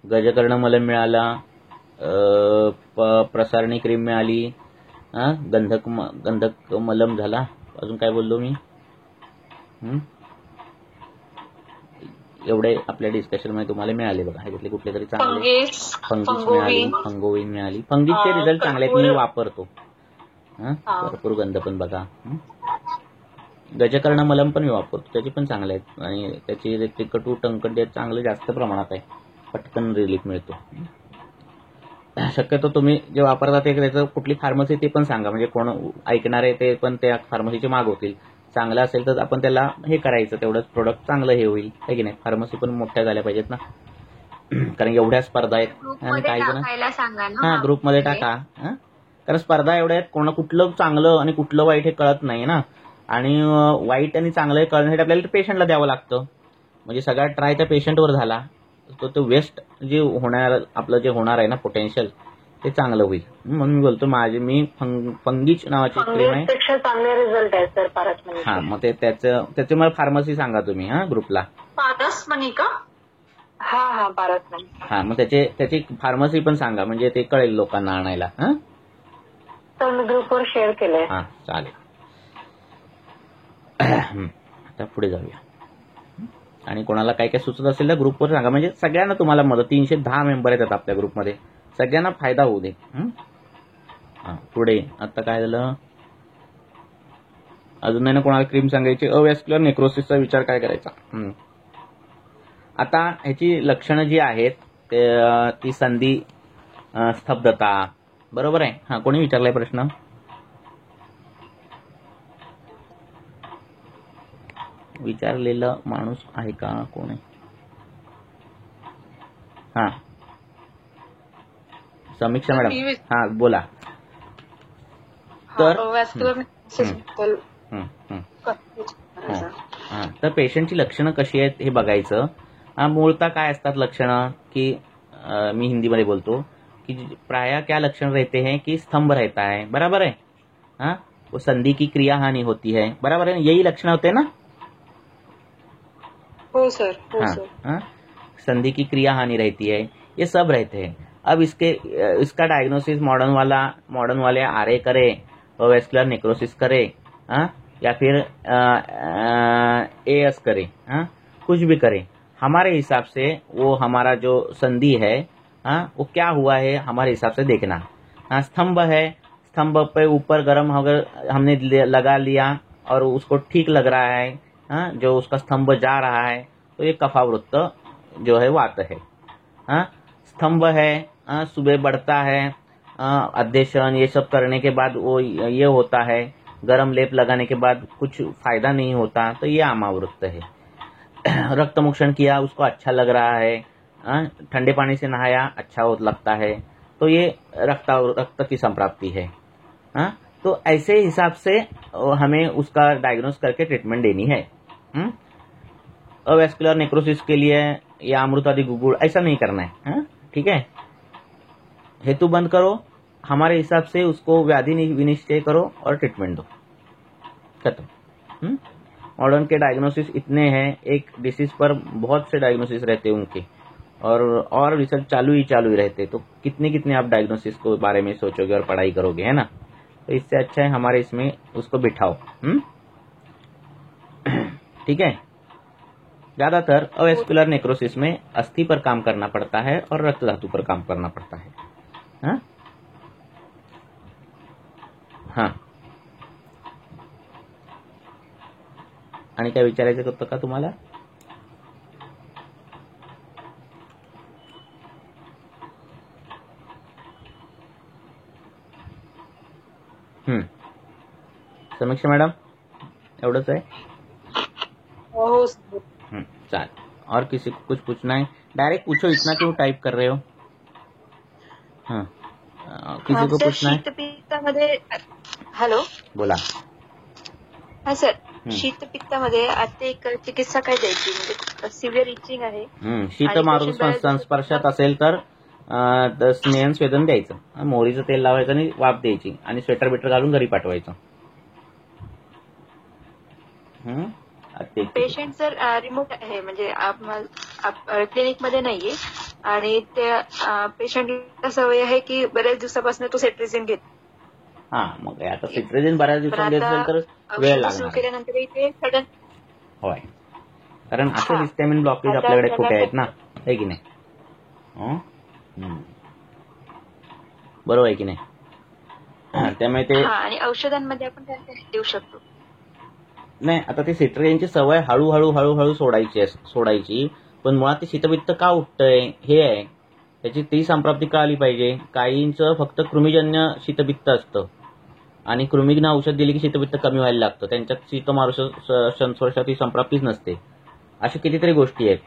गजकर्ण मलम मिळाला, प्रसारणी क्रीम मिळाली, गंधक मलम झाला। अजून काय बोललो मी? एवढे आपल्या डिस्कशन मध्ये तुम्हाला मिळाले बघा। ह्याच्यातले कुठले तरी चांगले फंगीच मिळाली, फंगोविन मिळाली। फंगीचे रिझल्ट चांगले आहेत, मी वापरतो। भरपूर गंध पण बघा। गजकर्ण मलम पण मी वापरतो, त्याचे पण चांगले आहेत आणि त्याची तिखटू टंकट चांगलं जास्त प्रमाणात आहे, पटकन रिलीफ मिळतो। शक्यतो तुम्ही जे वापरता ते त्याचं कुठली फार्मसी ते पण सांगा, म्हणजे कोण ऐकणार आहे ते पण त्या फार्मसीचे मागवतील। चांगलं असेल तर आपण त्याला हे करायचं, तेवढंच प्रोडक्ट चांगलं हे होईल, आहे की नाही? फार्मसी पण मोठ्या झाल्या पाहिजेत ना, कारण एवढ्या स्पर्धा आहेत आणि काही जण ग्रुपमध्ये टाका, कारण स्पर्धा एवढ्या आहेत, कोणा कुठलं चांगलं आणि कुठलं वाईट हे कळत नाही ना, आणि वाईट आणि चांगलं हे कळण्यासाठी आपल्याला पेशंटला द्यावं लागतं। म्हणजे सगळा ट्राय त्या पेशंटवर झाला तो वेस्ट जे होणार, आपलं जे होणार आहे ना पोटेन्शियल, ते चांगलं होईल। म्हणून मी बोलतो मी फंगीच नावाची क्रीम आहे, चांगले रिझल्ट आहे सर पारसमणी। मग ते त्याचे मला फार्मसी सांगा तुम्ही ग्रुपला। पारसमणी का? पारसमणी। मग त्याची फार्मसी पण सांगा, म्हणजे ते कळेल लोकांना आणायला। तर मी ग्रुपवर शेअर केलंय। चालेल। आता पुढे जाऊया, आणि कोणाला काय काय सुचत असेल तर ग्रुपवर सांगा, म्हणजे सगळ्यांना तुम्हाला मदत। 310 मेंबर येतात आपल्या ग्रुपमध्ये, सगळ्यांना फायदा होऊ दे। पुढे आता काय झालं, अजून नाही ना कोणाला क्रीम सांगायची? अवॅस्क्युलर नेक्रोसिसचा विचार काय करायचा? आता ह्याची लक्षणं जी आहेत ती संधी स्तब्धता, बरोबर आहे. हा, कोणी विचारलाय प्रश्न? विचारलेलं माणूस आहे का, कोण आहे? हा, समीक्षा मॅडम, हा बोला. तर तर पेशंटची लक्षणं कशी आहेत हे बघायचं. मूळतः काय असतात लक्षणं की मी हिंदीमध्ये बोलतो कि प्राय क्या लक्षण रहते हैं कि स्तंभ रहता है, बराबर है. हाँ, वो संधि की क्रिया हानि होती है, बराबर है, यही लक्षण होते हैं ना? हो सर, हो हाँ, सर. हाँ, संधि की क्रिया हानि रहती है, ये सब रहते हैं. अब इसका डायग्नोसिस मॉडर्न वाले आरए करे, वेस्कुलर नेक्रोसिस करे, हाँ, या फिर एएस करे, हाँ, कुछ भी करे. हमारे हिसाब से वो हमारा जो संधि है, हाँ, वो क्या हुआ है हमारे हिसाब से देखना. हाँ, स्तंभ है, स्तंभ पे ऊपर गर्म अगर हमने लगा लिया और उसको ठीक लग रहा है, हाँ, जो उसका स्तंभ जा रहा है, तो ये कफावृत्त जो है वात है. हाँ, स्तंभ है, सुबह बढ़ता है, अध्यशन ये सब करने के बाद वो ये होता है, गरम लेप लगाने के बाद कुछ फायदा नहीं होता, तो ये आमावृत्त है. रक्तमोक्षण किया, उसको अच्छा लग रहा है, ठंडे पानी से नहाया, अच्छा लगता है, तो ये रक्त की संप्राप्ति है. तो ऐसे हिसाब से हमें उसका डायग्नोस करके ट्रीटमेंट देनी है. अवेस्कुलर नेक्रोसिस के लिए या अमृत आदि गुगुड़ ऐसा नहीं करना है. ठीक है, हेतु बंद करो, हमारे हिसाब से उसको व्याधि विनिश्चय करो और ट्रीटमेंट दो, खत्म. मॉडर्न के डायग्नोसिस इतने हैं, एक डिसीज पर बहुत से डायग्नोसिस रहते हैं उनके, और रिसर्च चालू ही रहते, तो कितने आप डायग्नोसिस को बारे में सोचोगे और पढ़ाई करोगे, है ना. तो इससे अच्छा है हमारे इसमें उसको बिठाओ. ठीक है. ज्यादातर अवेस्कुलर नेक्रोसिस में अस्थि पर काम करना पड़ता है और रक्त धातु पर काम करना पड़ता है. हाँ, हाँ, आणि काय विचारायचं होतं का तुम्हाला? समीक्षा मैडम, एवढंच आहे? हो. चाल, और किसी को कुछ पूछना है? डायरेक्ट पूछो, इतना क्यों टाइप कर रहे हो? हाँ, किसी को पूछना है? शीतपित्तामध्ये, हॅलो, बोला. हा सर, शीतपित्तामध्ये आता एक चिकित्सा काय द्यायची, म्हणजे सिव्हिअर इचिंग आहे. शीत मारून संस्पर्शात असेल तर स्नेहन स्वेदन द्यायचं, मोहरीचं तेल लावायचं आणि वाफ द्यायची आणि स्वेटर बिटर घालून घरी पाठवायचं. पेशंट सर रिमोट आहे, म्हणजे क्लिनिकमध्ये नाहीये, आणि त्या पेशंटला सवय आहे की बऱ्याच दिवसापासून तो सेट्रिझिन घेत. हा, मग आता सिट्रिझिन बऱ्याच दिवसांनी घेत असेल तर वेळ लागणार. केल्यानंतर इथे सडन, होय, कारण असे हिस्टॅमिन ब्लॉकेज आपल्याकडे कुठे आहेत ना, आहे की नाही? बरोबर आहे की नाही? त्यामुळे ते, आणि औषधांमध्ये आपण काय देऊ शकतो? नाही, आता ते सिट्रिझिनची सवय हळूहळू सोडायची, पण मुळात ते शीतपित्त का उठतंय हे आहे, त्याची ती संप्राप्ती कळाली पाहिजे. काहींचं फक्त कृमीजन्य शीतपित्त असतं आणि कृमीनं औषध दिली की शीतपित्त कमी व्हायला लागतं, त्यांच्यात शीतमारुष ही संप्राप्तीच नसते. अशा कितीतरी गोष्टी आहेत.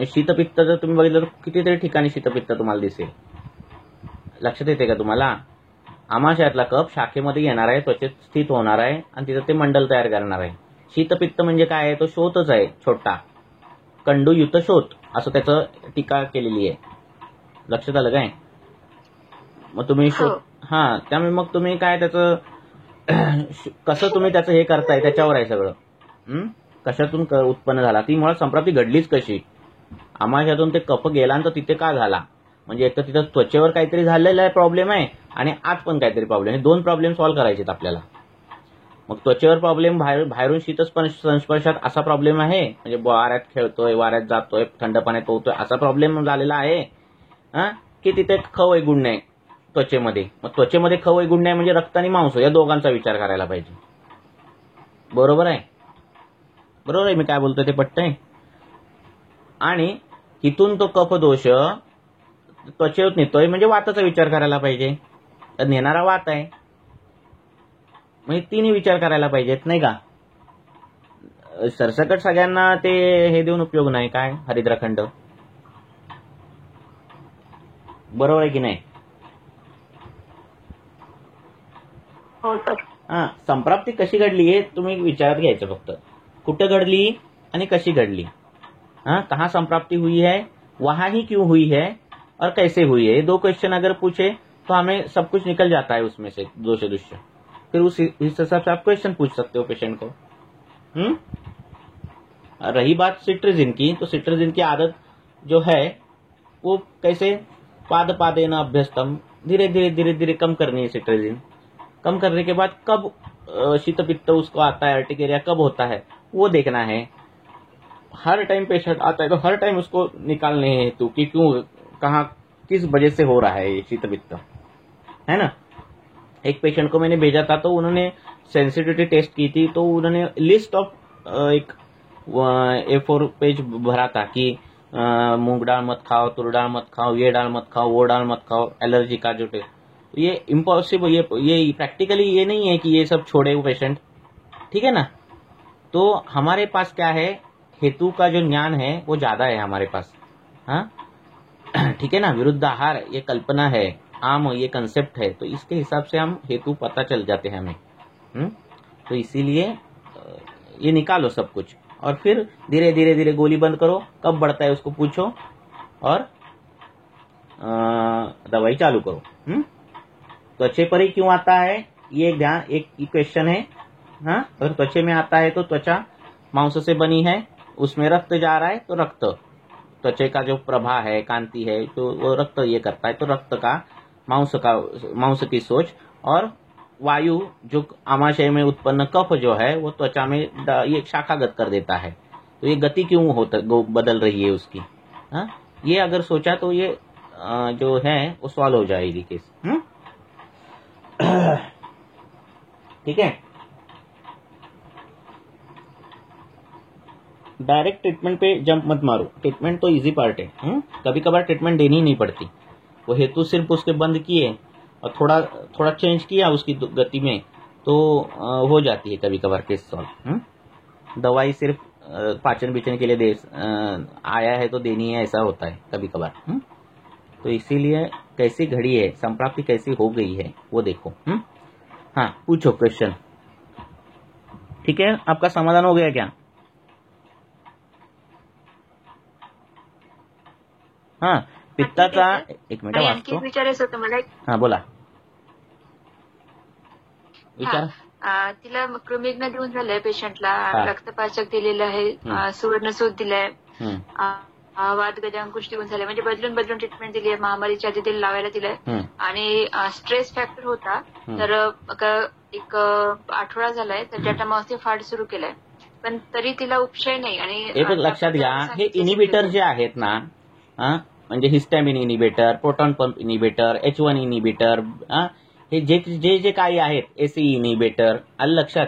शीतपित्त जर तुम्ही बघितलं तर कितीतरी ठिकाणी शीतपित्त तुम्हाला दिसेल. लक्षात येते का तुम्हाला? आमाशयातला कप शाखेमध्ये येणार आहे, त्वचेत स्थित होणार आहे आणि तिथं ते मंडल तयार करणार आहे. शीतपित्त म्हणजे काय आहे? तो शोथच आहे, छोटा कंडूयुत शोथ, असं त्याचं टीका केलेली आहे. लक्षात आलं काय? मग तुम्ही हा, त्यामुळे मग तुम्ही काय त्याचं कसं तुम्ही त्याचं हे करताय त्याच्यावर आहे सगळं. कशातून उत्पन्न झाला, ती मुळात संप्राप्ती घडलीच कशी, आमाशयातून ते कफ गेला तर तिथे का झाला, म्हणजे एक तर तिथं त्वचेवर काहीतरी झालेला प्रॉब्लेम आहे आणि आत पण काहीतरी प्रॉब्लेम आहे. दोन प्रॉब्लेम सॉल्व्ह करायचे आपल्याला. मग त्वचेवर प्रॉब्लेम, बाहेरून संस्पर्शात असा प्रॉब्लेम आहे, म्हणजे वाऱ्यात खेळतोय, वाऱ्यात जातोय, थंड पाण्यात पोहतोय, असा प्रॉब्लेम झालेला आहे की तिथे खव आहे गुण नाही त्वचेमध्ये. मग त्वचेमध्ये खव आहे गुण नाही म्हणजे रक्त आणि मांस या दोघांचा विचार करायला पाहिजे. बरोबर आहे? बरोबर आहे मी काय बोलतोय ते पटतंय? आणि इथून तो कफ दोष त्वचेत नेतोय म्हणजे वाताचा विचार करायला पाहिजे. तर नेणारा वात आहे, म्हणजे तिन्ही विचार करायला पाहिजेत नाही का. सरसकट सगळ्यांना ते हे देऊन उपयोग नाही. काय हरिद्राखंड, बरोबर आहे की नाही. हो सर. हा, संप्राप्ती कशी घडली हे तुम्ही विचारात घ्यायचं फक्त. कुठं घडली आणि कशी घडली. हाँ, कहाँ संप्राप्ति हुई है, वहां ही क्यों हुई है और कैसे हुई है. ये 2 क्वेश्चन अगर पूछे तो हमें सब कुछ निकल जाता है उसमें से दोष दुष्य. फिर उस हिसाब से आप क्वेश्चन पूछ सकते हो पेशेंट को. रही बात सिट्रिजिन की, तो सिट्रिजिन की आदत जो है वो कैसे पाद पादेन अभ्यस्तम, धीरे धीरे धीरे धीरे कम करनी है सिट्रिजिन. कम करने के बाद कब शीत पित्त उसको आता है, अर्टिकेरिया कब होता है वो देखना है. हर टाइम पेशेंट आता है तो हर टाइम उसको निकालने हैं हेतु कि क्यों, कहाँ, किस वजह से हो रहा है ये शीत पित्त, है ना. एक पेशेंट को मैंने भेजा था तो उन्होंने सेंसिटिविटी टेस्ट की थी, तो उन्होंने लिस्ट ऑफ एक A4 पेज भरा था कि मूंग दाल मत खाओ, तुर दाल मत खाओ, ये दाल मत खाओ, वो दाल मत खाओ, एलर्जी का जो टेस्ट. ये इम्पॉसिबल, ये प्रैक्टिकली ये नहीं है कि ये सब छोड़े वो पेशेंट, ठीक है ना. तो हमारे पास क्या है, हेतु का जो ज्ञान है वो ज्यादा है हमारे पास. हाँ, ठीक है ना. विरुद्ध आहार ये कल्पना है, आम ये कंसेप्ट है, तो इसके हिसाब से हम हेतु पता चल जाते हैं हमें. तो इसीलिए ये निकालो सब कुछ और फिर धीरे धीरे धीरे गोली बंद करो. कब बढ़ता है उसको पूछो और दवाई चालू करो. त्वचे पर ही क्यों आता है ये ध्यान, एक क्वेश्चन है. हाँ, अगर त्वचे में आता है तो त्वचा मांस से बनी है, उसमें रक्त जा रहा है तो रक्त, त्वचे का जो प्रभा है, कांति है, तो वो रक्त ये करता है. तो रक्त का मांस की सोच, और वायु जो आमाशय में उत्पन्न कफ जो है वो त्वचा में ये शाखागत कर देता है. तो ये गति क्यों बदल रही है उसकी. हाँ, ये अगर सोचा तो ये जो है वो सॉल्व हो जाएगी केस. ठीक है. डायरेक्ट ट्रीटमेंट पे जंप मत मारो. ट्रीटमेंट तो इजी पार्ट है. कभी कभार ट्रीटमेंट देनी ही नहीं पड़ती. वो हेतु सिर्फ उसके बंद किए और थोड़ा चेंज किया उसकी गति में तो हो जाती है कभी कभार केस सॉल्व. दवाई सिर्फ पाचन पीचन के लिए आया है तो देनी है, ऐसा होता है कभी कभार. तो इसीलिए कैसी घड़ी है, संप्राप्ति कैसी हो गई है वो देखो. हाँ, पूछो क्वेश्चन. ठीक है, आपका समाधान हो गया क्या. हाँ, पित्ताचा एक मिनिट वाचतो. विचारायचं होतं मला. हा, बोला. विचार. तिला कृमिग्न देऊन झालंय पेशंटला, रक्तपाचक दिलेलं आहे, सुवर्णसूत दिलंय, वात गजांकुश देऊन झाले, म्हणजे बदलून ट्रीटमेंट दिली आहे. महामारीच्या आधी तेल लावायला दिलंय आणि स्ट्रेस फॅक्टर होता तर एक आठवडा झालाय तर जटामांसी फाड सुरू केलाय, पण तरी तिला उपशय नाही. आणि एक लक्षात घ्या, हे इनिबिटर जे आहेत ना, म्हणजे histamine inhibitor, proton pump inhibitor, H1 inhibitor, हे जे काही आहेत, एसी इनिबिटर, आलं लक्षात.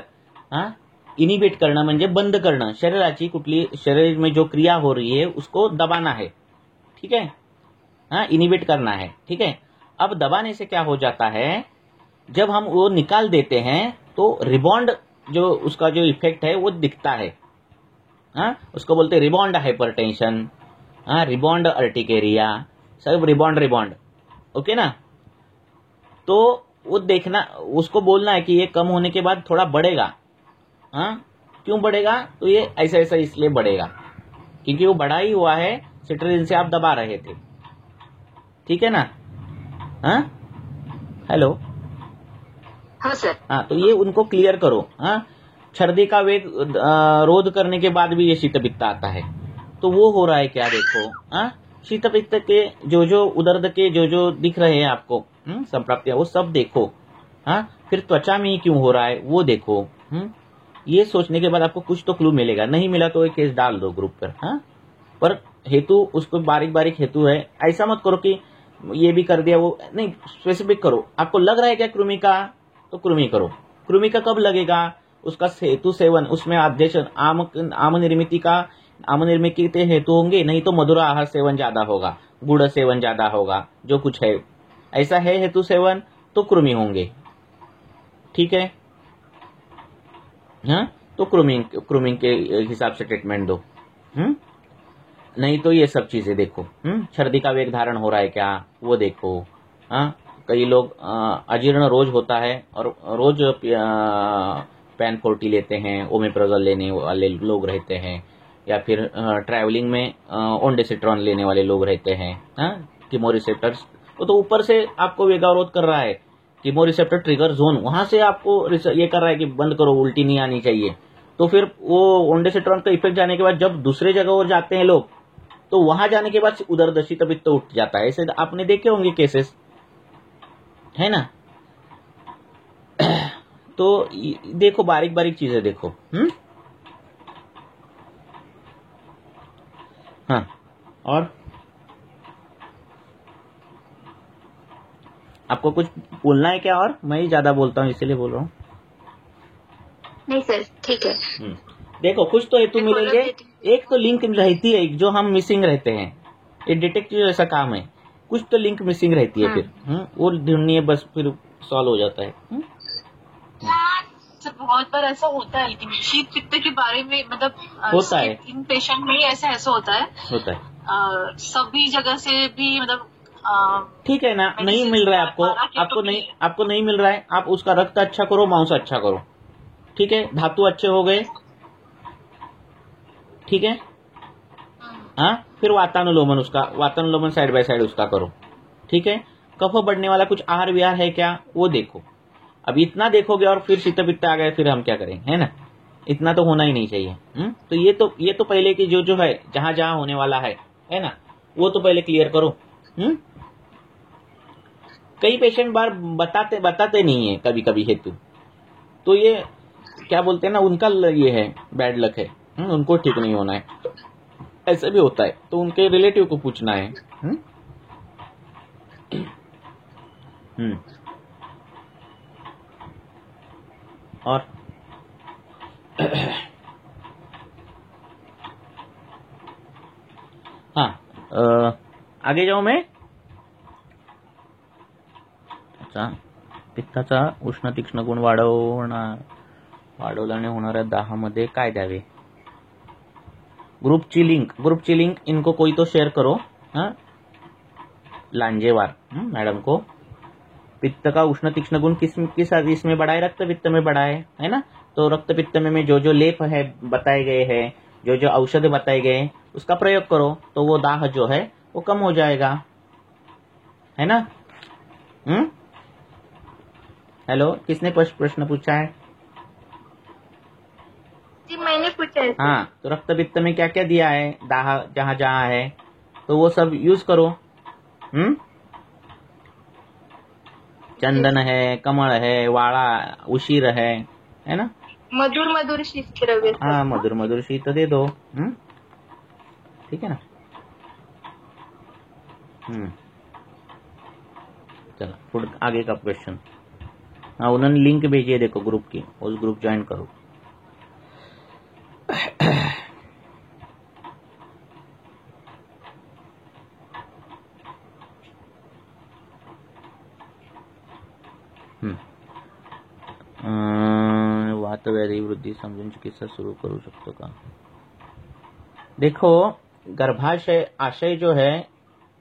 इनिबिट करणं म्हणजे बंद करणं, शरीराची कुठली शरीर में जो क्रिया हो रही है उसको दबाना है. ठीक है. हाँ, इनिबिट करना है. ठीक है. अब दबाने से क्या हो जाता है, जब हम वो निकाल देते हैं तो रिबॉन्ड जो उसका जो इफेक्ट है वो दिखता है. हाँ, उसको बोलते हैं रिबॉन्ड हाइपरटेंशन, रिबॉन्ड अर्टिकेरिया, सब रिबॉन्ड. ओके ना. तो वो देखना, उसको बोलना है कि ये कम होने के बाद थोड़ा बढ़ेगा. क्यों बढ़ेगा, तो ये ऐसा इसलिए बढ़ेगा क्योंकि वो बढ़ा ही हुआ है, सिट्रिजिन से आप दबा रहे थे. ठीक है ना. हेलो. हाँ सर. हाँ, तो ये उनको क्लियर करो. छर्दी का वेग रोध करने के बाद भी ये शीतपित्त आता है, तो वो हो रहा है क्या देखो. शीतपित्त के जो उदर्द के जो दिख रहे हैं आपको संप्राप्तियां, वो सब देखो. फिर त्वचा में ही क्यों हो रहा है वो देखो. ये सोचने के बाद आपको कुछ तो क्लू मिलेगा. नहीं मिला तो एक केस डाल दो ग्रुप पर. पर हेतु उसको बारीक बारीक हेतु है. ऐसा मत करो कि ये भी कर दिया वो नहीं, स्पेसिफिक करो. आपको लग रहा है क्या कृमि का, तो कृमि करो. कृमि का कब लगेगा, उसका हेतु सेवन, उसमें आद्यशन आम निर्मिति का आमनिर्मित के हेतु होंगे, नहीं तो मधुर आहार सेवन ज्यादा होगा, गुड़ सेवन ज्यादा होगा, जो कुछ है ऐसा है हेतु सेवन, तो कृमि होंगे। ठीक है, हाँ, तो कृमि के हिसाब से ट्रीटमेंट दो। नहीं तो ये सब चीजें देखो। सर्दी का वेग धारण हो रहा है क्या, वो देखो। हाँ, कई लोग अजीर्ण रोज होता है और रोज पैन 40 लेते हैं, ओमेप्राजोल लेने वाले लोग रहते हैं, या फिर ट्रैवलिंग में ओंडेसिट्रॉन लेने वाले लोग रहते हैं। कीमोरिसेप्टर्स, वो तो ऊपर से आपको वेगावरोध कर रहा है, कीमोरिसेप्टर ट्रिगर जोन वहां से आपको ये कर रहा है कि बंद करो, उल्टी नहीं आनी चाहिए। तो फिर वो ओंडेसिट्रॉन का इफेक्ट जाने के बाद जब दूसरे जगह और जाते हैं लोग, तो वहां जाने के बाद उदरदर्शी तभी तो उठ जाता है। ऐसे आपने देखे होंगे केसेस, है ना। तो देखो, बारीक बारीक चीजें देखो। हाँ, और आपको कुछ बोलना है क्या? और मैं ही ज्यादा बोलता हूँ इसीलिए बोल रहा हूँ। नहीं सर, ठीक है। देखो, कुछ तो हेतु मिलेंगे, एक तो लिंक रहती है जो हम मिसिंग रहते हैं, ये डिटेक्टिव जैसा काम है, कुछ तो लिंक मिसिंग रहती है, फिर वो ढूंढनी है, बस फिर सॉल्व हो जाता है। सर बहुत बार ऐसा होता है, लेकिन शीत पित्त के बारे में मतलब होता है, इन पेशेंट में ऐसा होता है सभी जगह से भी, मतलब ठीक है ना, नहीं मिल रहा है आपको नहीं मिल रहा है, आप उसका रक्त अच्छा करो, मांस अच्छा करो, ठीक है, धातु अच्छे हो गए, ठीक है। हाँ, फिर वातानुलोमन साइड बाय साइड उसका करो, ठीक है। कफ बढ़ने वाला कुछ आहार विहार है क्या, वो देखो। अब इतना देखोगे और फिर शीत पित्त आ गए, फिर हम क्या करेंगे, है ना। इतना तो होना ही नहीं चाहिए। तो ये तो पहले की जो है, जहां जहां होने वाला है ना, वो तो पहले क्लियर करो। कई पेशेंट बार बताते नहीं है कभी कभी हेतु, तो ये क्या बोलते हैं ना, उनका ये है, बैड लक है, उनको ठीक नहीं होना है, ऐसे भी होता है, तो उनके रिलेटिव को पूछना है। और हाँ, आगे जाऊं मैं। अच्छा, पित्ताचा उष्ण तीक्ष्ण गुण वाढवल्याने होणाऱ्या दाहामध्ये काय द्यावे? ग्रुपची लिंक इनको कोई तो शेयर करो। हाँ, लांजेवार मैडम को। पित्त का उष्ण तीक्ष्ण गुण किस इसमें बढ़ाए, रक्त पित्त में बढ़ाए, है ना। तो रक्त पित्त में जो लेप है बताए गए हैं, जो औषध बताए गए, उसका प्रयोग करो, तो वो दाह जो है वो कम हो जाएगा, है ना। हेलो, किसने प्रश्न पूछा है? जी, मैंने पूछा है। हाँ, तो रक्त पित्त में क्या क्या दिया है, दाह जहां जहां है, तो वो सब यूज करो। चंदन है, कमल है, वाड़ा, उशीर है ना। मधुर शीत द्रव्य। हाँ, मधुर शीत दे दो। ठीक है ना। चलो, फिर आगे का क्वेश्चन। हाँ, उन्होंने लिंक भेजी है, देखो ग्रुप की, उस ग्रुप ज्वाइन करो। वातव्याधी वृद्धि समजून चिकित्सा सुरू करू शकतो का? देखो, गर्भाशय आशय जो है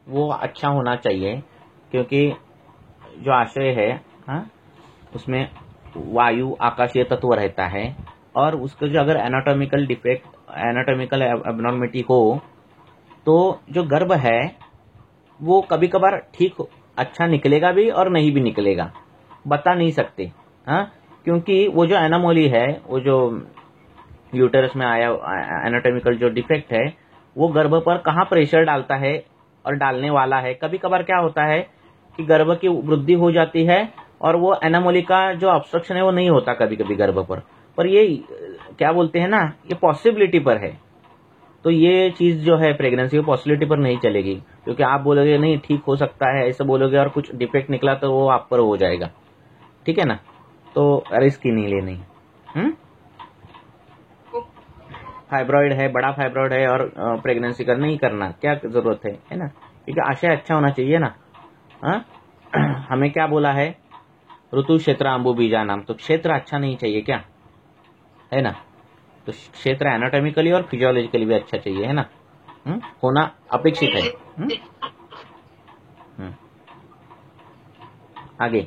वो अच्छा होना चाहिए, क्योंकि जो आशय है, हाँ, उसमें वायु आकाशीय तत्व रहता है, और उसका जो अगर एनाटॉमिकल डिफेक्ट, एनाटॉमिकल एबनॉर्मिटी हो, तो जो गर्भ है वो कभी कभार ठीक अच्छा निकलेगा भी और नहीं भी निकलेगा, बता नहीं सकते। हाँ, क्योंकि वो जो एनामोली है, वो जो यूटेरस में आया एनाटॉमिकल जो डिफेक्ट है, वो गर्भ पर कहाँ प्रेशर डालता है और डालने वाला है। कभी कभार क्या होता है कि गर्भ की वृद्धि हो जाती है और वो एनामोली का जो ऑब्स्ट्रक्शन है वो नहीं होता कभी कभी गर्भ पर ये क्या बोलते हैं ना, ये पॉसिबिलिटी पर है। तो ये चीज जो है प्रेगनेंसी की पॉसिबिलिटी पर नहीं चलेगी, क्योंकि आप बोलोगे नहीं ठीक हो सकता है, ऐसा बोलोगे और कुछ डिफेक्ट निकला तो वो आप पर हो जाएगा, ठीक है ना। तो रिस्क ही नहीं लेनी। फाइब्रॉइड है, बड़ा फाइब्रॉइड है और प्रेगनेंसी कर नहीं करना, क्या जरूरत है ना? क्योंकि आशय अच्छा होना चाहिए ना। हमें क्या बोला है, ऋतु क्षेत्र अंबु बीजा नाम, तो क्षेत्र अच्छा नहीं चाहिए क्या, है ना? तो क्षेत्र एनाटॉमिकली और फिजियोलॉजिकली भी अच्छा चाहिए, है ना? होना अपेक्षित है। आगे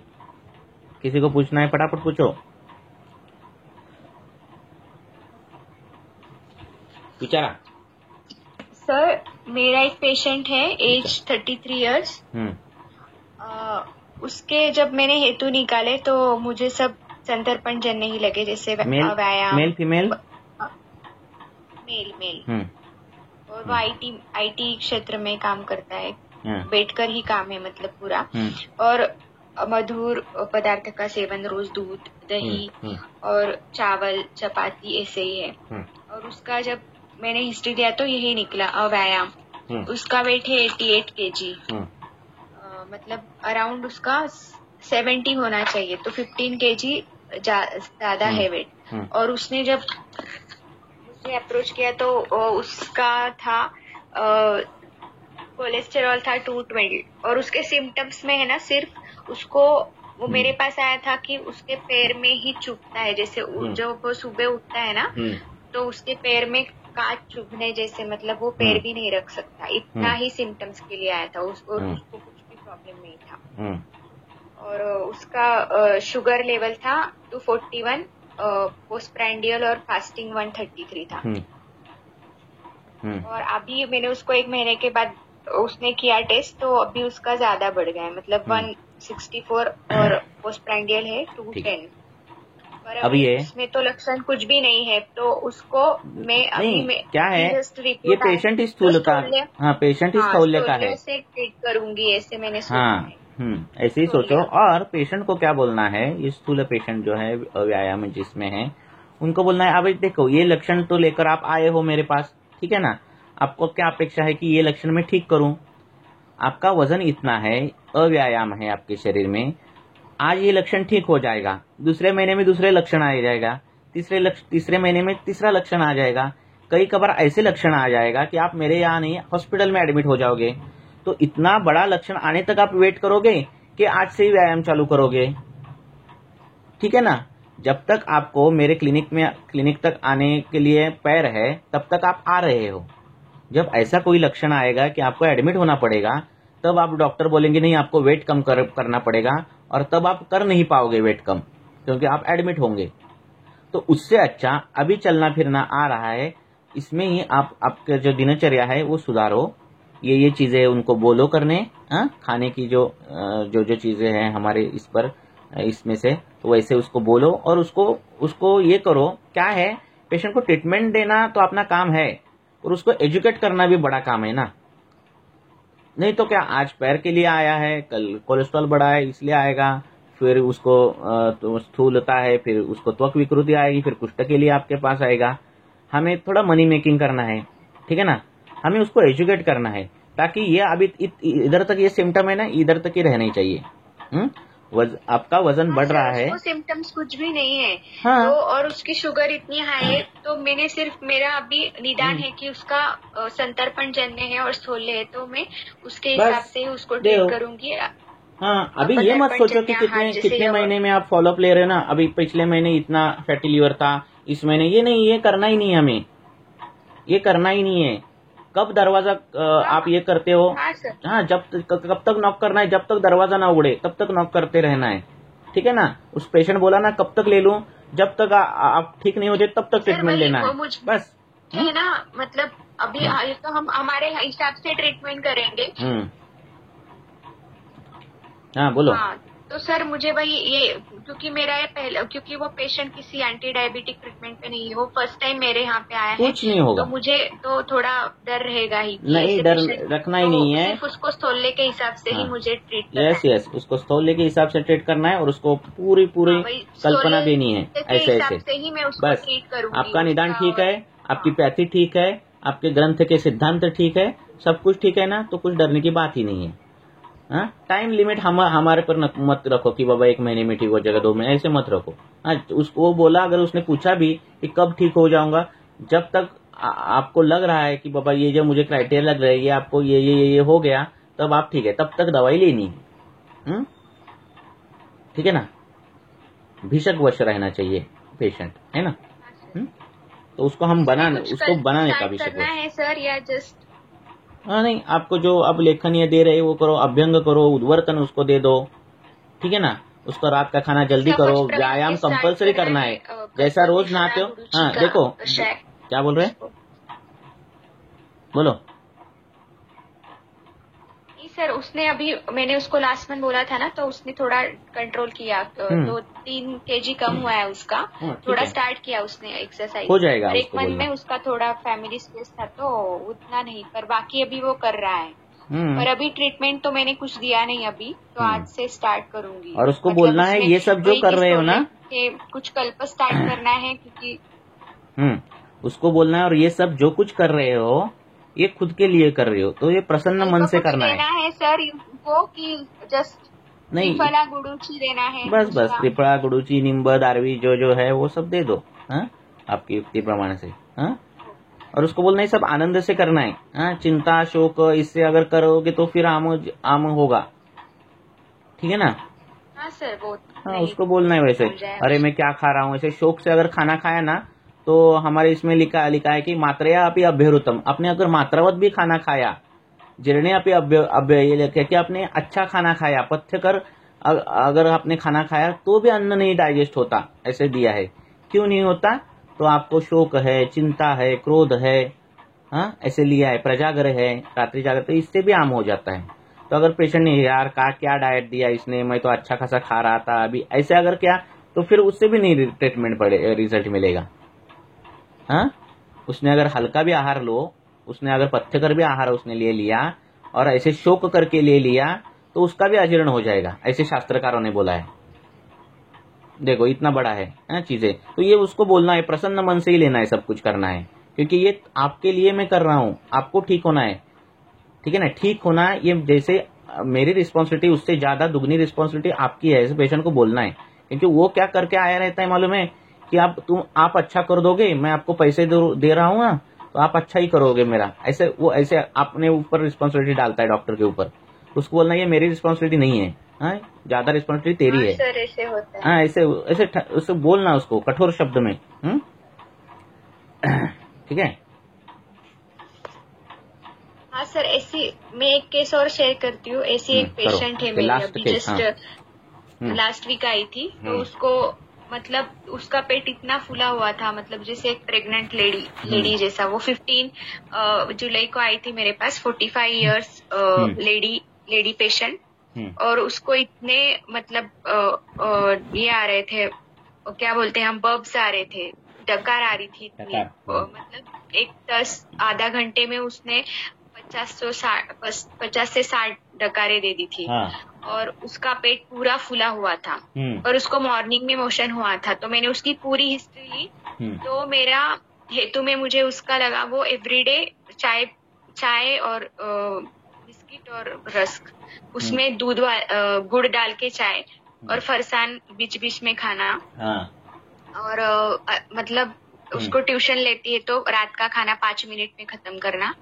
किसी को पूछना है, फटाफट पूछो। विचारा। सर मेरा एक पेशेंट है, एज 33 इयर्स। उसके जब मैंने हेतु निकाले तो मुझे सब संतर्पण जन्य ही लगे, जैसे व्यायाम। Male female? मेल। और वो आईटी क्षेत्र में काम करता है, बैठकर ही काम है मतलब पूरा। और मधुर पदार्थ का सेवन, रोज दूध, दही और चावल चपाती ऐसे ही है। और उसका जब मैंने हिस्ट्री दिया तो यही निकला अव्यायाम। उसका वेट है 88 kg, मतलब अराउंड उसका 70 होना चाहिए, तो 15 kg ज्यादा है वेट। और उसने जब मुझे अप्रोच किया तो उसका था कोलेस्टेरॉल था 220, और उसके सिम्टम्स में है ना, सिर्फ उसको वो मेरे पास आया था कि उसके पैर में ही चुभता है, जैसे जब वो सुबह उठता है ना तो उसके पैर में कांच चुभने जैसे, मतलब वो पैर भी नहीं रख सकता, इतना ही सिम्टम्स के लिए आया था। उसको कुछ भी प्रॉब्लम नहीं था। और उसका शुगर लेवल था 241, पोस्टप्रांडियल और फास्टिंग 133 था। और अभी मैंने उसको 1 महीने के बाद उसने किया टेस्ट, तो अभी उसका ज्यादा बढ़ गया है, मतलब 164 और पोस्टप्रांडियल है 210। पर अभी इसमें तो लक्षण कुछ भी नहीं है, तो उसको मैं अभी क्या है, ये पेशेंट इस स्थूलता, पेशेंट इस स्थौल्य का है, से ट्रीट करूंगी ऐसे मैंने सोचा है। ऐसे ही सोचो। और पेशेंट को क्या बोलना है, ये स्थूल पेशेंट जो है व्यायाम जिसमें है, उनको बोलना है, अब देखो ये लक्षण तो लेकर आप आए हो मेरे पास, ठीक है ना? आपको क्या अपेक्षा है कि ये लक्षण मैं ठीक करूं? आपका वजन इतना है, अव्यायाम है आपके शरीर में, आज ये लक्षण ठीक हो जाएगा, दूसरे महीने में दूसरे लक्षण आ जाएगा, तीसरे महीने में तीसरा लक्षण आ जाएगा, कई कबार ऐसे लक्षण आ जाएगा कि आप मेरे यहाँ नहीं हॉस्पिटल में एडमिट हो जाओगे। तो इतना बड़ा लक्षण आने तक आप वेट करोगे कि आज से ही व्यायाम चालू करोगे? ठीक है ना? जब तक आपको मेरे क्लिनिक तक आने के लिए पैर है, तब तक आप आ रहे हो। जब ऐसा कोई लक्षण आएगा कि आपको एडमिट होना पड़ेगा, तब आप डॉक्टर बोलेंगे नहीं आपको वेट कम करना पड़ेगा, और तब आप कर नहीं पाओगे वेट कम, क्योंकि आप एडमिट होंगे। तो उससे अच्छा अभी चलना फिरना आ रहा है, इसमें ही आपका जो दिनचर्या है वो सुधारो। ये चीजें उनको बोलो करने, खाने की जो चीजें हैं हमारे इस पर, इसमें से तो वैसे उसको बोलो, और उसको ये करो। क्या है, पेशेंट को ट्रीटमेंट देना तो अपना काम है, और उसको एजुकेट करना भी बड़ा काम है ना। नहीं तो क्या, आज पैर के लिए आया है, कल कोलेस्ट्रॉल बढ़ा है इसलिए आएगा, फिर उसको तो स्थूलता है, फिर उसको त्वक विकृति आएगी, फिर कुष्ठ के लिए आपके पास आएगा। हमें थोड़ा मनी मेकिंग करना है, ठीक है ना? हमें उसको एजुकेट करना है, ताकि ये अभी इधर तक ये सिम्टम है ना, इधर तक ही रहने चाहिए। आपका वजन बढ़ रहा है, सिम्टम्स कुछ भी नहीं है। हाँ। तो और उसकी शुगर इतनी हाई है, तो मैंने सिर्फ मेरा अभी निदान है कि उसका संतर्पण जन्य है और स्थूल्य है, तो मैं उसके हिसाब से उसको ट्रीट करूंगी। हाँ, अभी ये मत सोचो कि कितने महीने में आप फॉलोअप ले रहे हो ना, अभी पिछले महीने इतना फैटी लिवर था, इस महीने ये नहीं, ये करना ही नहीं है हमें, ये करना ही नहीं है। कब दरवाजा आप ये करते हो, हाँ, कब तक नॉक करना है, जब तक दरवाजा ना उगड़े तब तक नॉक करते रहना है, ठीक है ना? उस पेशेंट बोला ना कब तक ले लूं, जब तक आप ठीक नहीं हो जाए तब तक ट्रीटमेंट लेना है, बस, है ना? मतलब अभी तो हम हमारे हिसाब से ट्रीटमेंट करेंगे। हाँ, बोलो। हाँ, तो सर मुझे वही ये, क्योंकि मेरा ये क्योंकि वो पेशेंट किसी एंटी डायबिटिक ट्रीटमेंट पे नहीं है, वो फर्स्ट टाइम मेरे यहाँ पे आया है, कुछ नहीं होगा, तो मुझे तो थोड़ा डर रहेगा ही। नहीं, डर रखना ही नहीं है, सिर्फ उसको स्थौल्य के हिसाब से ही मुझे ट्रीट करना है। यस, उसको स्थौल्य के हिसाब से ट्रीट करना है, और उसको पूरी कल्पना देनी है, ऐसे से ही मैं उसको ट्रीट करूंगी। आपका निदान ठीक है, आपकी पैथी ठीक है, आपके ग्रंथ के सिद्धांत ठीक है, सब कुछ ठीक है ना, तो कुछ डरने की बात ही नहीं है। टाइम लिमिट हमारे पर मत रखो कि बाबा 1 महीने में ठीक हो जाएगा, 2 महीने, ऐसे मत रखो। उसको बोला, अगर उसने पूछा भी कि कब ठीक हो जाऊंगा, जब तक आपको लग रहा है कि बाबा ये जो मुझे क्राइटेरिया लग रहा है, ये आपको ये हो गया, तब आप ठीक है, तब तक दवाई लेनी है। ठीक है ना, भिषक वश रहना चाहिए पेशेंट, है ना। तो उसको हम बनाने का भिषक वश है सर, या जस्ट नहीं, आपको जो अब लेखनीय दे रहे वो करो, अभ्यंग करो, उद्वर्तन उसको दे दो, ठीक है ना। उसको रात का खाना जल्दी करो, व्यायाम कंपलसरी करना है, जैसा रोज नहाते हो। हाँ देखो, क्या बोल रहे हैं, बोलो। सर उसने अभी, मैंने उसको लास्ट मंथ बोला था ना, तो उसने थोड़ा कंट्रोल किया, 2-3 kg कम हुआ है उसका। थोड़ा स्टार्ट किया उसने एक्सरसाइज, हो जाएगा। एक मंथ में उसका थोड़ा फैमिली स्ट्रेस था तो उतना नहीं, पर बाकी अभी वो कर रहा है। पर अभी ट्रीटमेंट तो मैंने कुछ दिया नहीं अभी, तो आज से स्टार्ट करूंगी। और उसको बोलना है ये सब जो कर रहे हो ना, कुछ कल पर स्टार्ट करना है, क्योंकि उसको बोलना है और ये सब जो कुछ कर रहे हो ये खुद के लिए कर रहे हो, तो ये प्रसन्न मन से करना है सर वो, कि जस्ट नहीं त्रिफला गुड़ूची देना है, बस त्रिफला गुड़ूची नींब दारवी जो है वो सब दे दो, आपकी युक्ति प्रमाण से। और उसको बोलना है सब आनंद से करना है। चिंता शोक इससे अगर करोगे तो फिर आम होगा, ठीक है ना। हाँ सर, वो उसको बोलना है वैसे, अरे मैं क्या खा रहा हूँ, ऐसे शौक से अगर खाना खाया ना, तो हमारे इसमें लिखा है कि मात्रेया अपि अभ्युरुतम, आपने अगर मात्रावत भी खाना खाया, जीर्णे अपि अभ्य, ये लिखा कि आपने अच्छा खाना खाया, पथ्य कर अगर आपने खाना खाया तो भी अन्न नहीं डाइजेस्ट होता, ऐसे दिया है। क्यों नहीं होता, तो आपको शोक है, चिंता है, क्रोध है, ऐसे लिया है, प्रजागर है, रात्रि जागर, तो इससे भी आम हो जाता है। तो अगर पेशेंट ने यार क्या डाइट दिया इसने, मैं तो अच्छा खासा खा रहा था अभी, ऐसे अगर क्या, तो फिर उससे भी नहीं ट्रीटमेंट रिजल्ट मिलेगा। उसने अगर हल्का भी आहार लो, उसने अगर पथ्यकर भी आहार उसने ले लिया और ऐसे शोक करके ले लिया, तो उसका भी अजीर्ण हो जाएगा, ऐसे शास्त्रकारों ने बोला है। देखो इतना बड़ा है चीजें, तो ये उसको बोलना है, प्रसन्न मन से ही लेना है, सब कुछ करना है, क्योंकि ये आपके लिए मैं कर रहा हूँ, आपको ठीक होना है, ठीक है ना। ठीक होना ये जैसे मेरी रिस्पॉन्सिबिलिटी, उससे ज्यादा दुगनी रिस्पॉन्सिबिलिटी आपकी है, ऐसे पेशेंट को बोलना है। क्योंकि वो क्या करके आया रहता है मालूम है, कि आप अच्छा कर दोगे, मैं आपको पैसे दे रहा हूँ ना, तो आप अच्छा ही करोगे मेरा, ऐसे वो ऐसे अपने ऊपर रिस्पॉन्सिबिलिटी डालता है डॉक्टर के ऊपर। उसको बोलना ये मेरी रिस्पॉन्सिबिलिटी नहीं है, ज्यादा रिस्पॉन्सिबिलिटी तेरी है। सर ऐसे होता है। ऐसे बोलना उसको कठोर शब्द में, ठीक है। हाँ सर, ऐसी मैं एक केस और शेयर करती हूँ। ऐसी एक पेशेंट है मेरी, अभी जस्ट लास्ट वीक आई थी, तो उसको मतलब उसका पेट इतना फूला हुआ था, मतलब जैसे एक प्रेग्नेंट लेडी जैसा। वो 15 जुलाई को आई थी मेरे पास, 45 इयर्स लेडी पेशेंट, और उसको इतने मतलब ये आ रहे थे, क्या बोलते हैं हम, बर्ब्स आ रहे थे, डकार आ रही थी इतनी, मतलब एक 10 आधा घंटे में उसने 50 से 60 डकारें दे दी थी। और उसका पेट पूरा फूला हुआ था, और उसको मॉर्निंग में मोशन हुआ था। तो मैंने उसकी पूरी हिस्ट्री ली, तो मेरा हेतु में मुझे उसका लगा, वो एवरीडे चाय और बिस्किट और रस्क, उसमें दूध गुड़ डाल के चाय, और फरसान बीच बीच में खाना, और मतलब उसको ट्यूशन लेती है तो रात का खाना 5 मिनट में खत्म करना,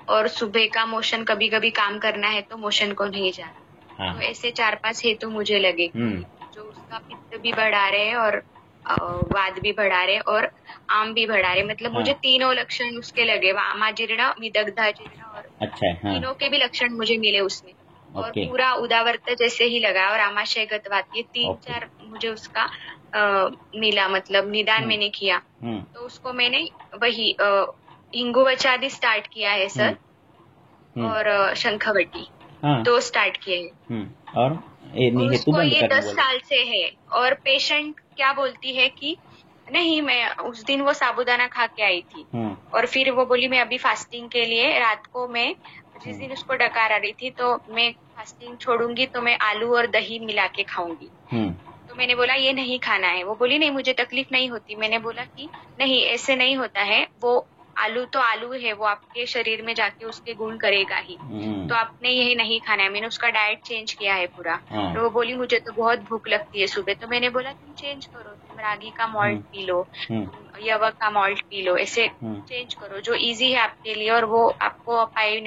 और सुबह का मोशन कभी कभी काम करना है तो मोशन को नहीं जाना। तो ऐसे 4-5 हेतु मुझे लगे, जो उसका पित्त भी बढ़ा रहे और वाद भी बढ़ा रहे और आम भी बढ़ा रहे। मतलब मुझे तीनों लक्षण उसके लगे, वामाजीर्ण, विदग्धाजीर्ण, और तीनों के भी लक्षण मुझे मिले उसमें। और पूरा उदावर्त जैसे ही लगा, और आमाशय गतवात, ये 3-4 मुझे उसका मिला, मतलब निदान मैंने किया। तो उसको मैंने वही इंगुवचादी स्टार्ट किया है सर, और शंखवटी तो स्टार्ट किए हैं। और उसको ये 10 साल से है। और पेशेंट क्या बोलती है कि नहीं, मैं उस दिन वो साबूदाना खा के आई थी, और फिर वो बोली मैं अभी फास्टिंग के लिए रात को, मैं जिस दिन उसको डकार आ रही थी, तो मैं फास्टिंग छोड़ूंगी तो मैं आलू और दही मिला के खाऊंगी। तो मैंने बोला ये नहीं खाना है। वो बोली नहीं, मुझे तकलीफ नहीं होती। मैंने बोला कि नहीं, ऐसे नहीं होता है, वो आलू तो आलू है, वो आपके शरीर में जाके उसके गुण करेगा ही, तो आपने ये नहीं खाना है। मैंने उसका डाइट चेंज किया है पूरा। तो वो बोली मुझे तो बहुत भूख लगती है सुबह। तो मैंने बोला तुम चेंज करो, तुम रागी का मॉल्ट पी लो, यवा का मॉल्ट पी लो, ऐसे चेंज करो जो इजी है आपके लिए और वो आपको अपाय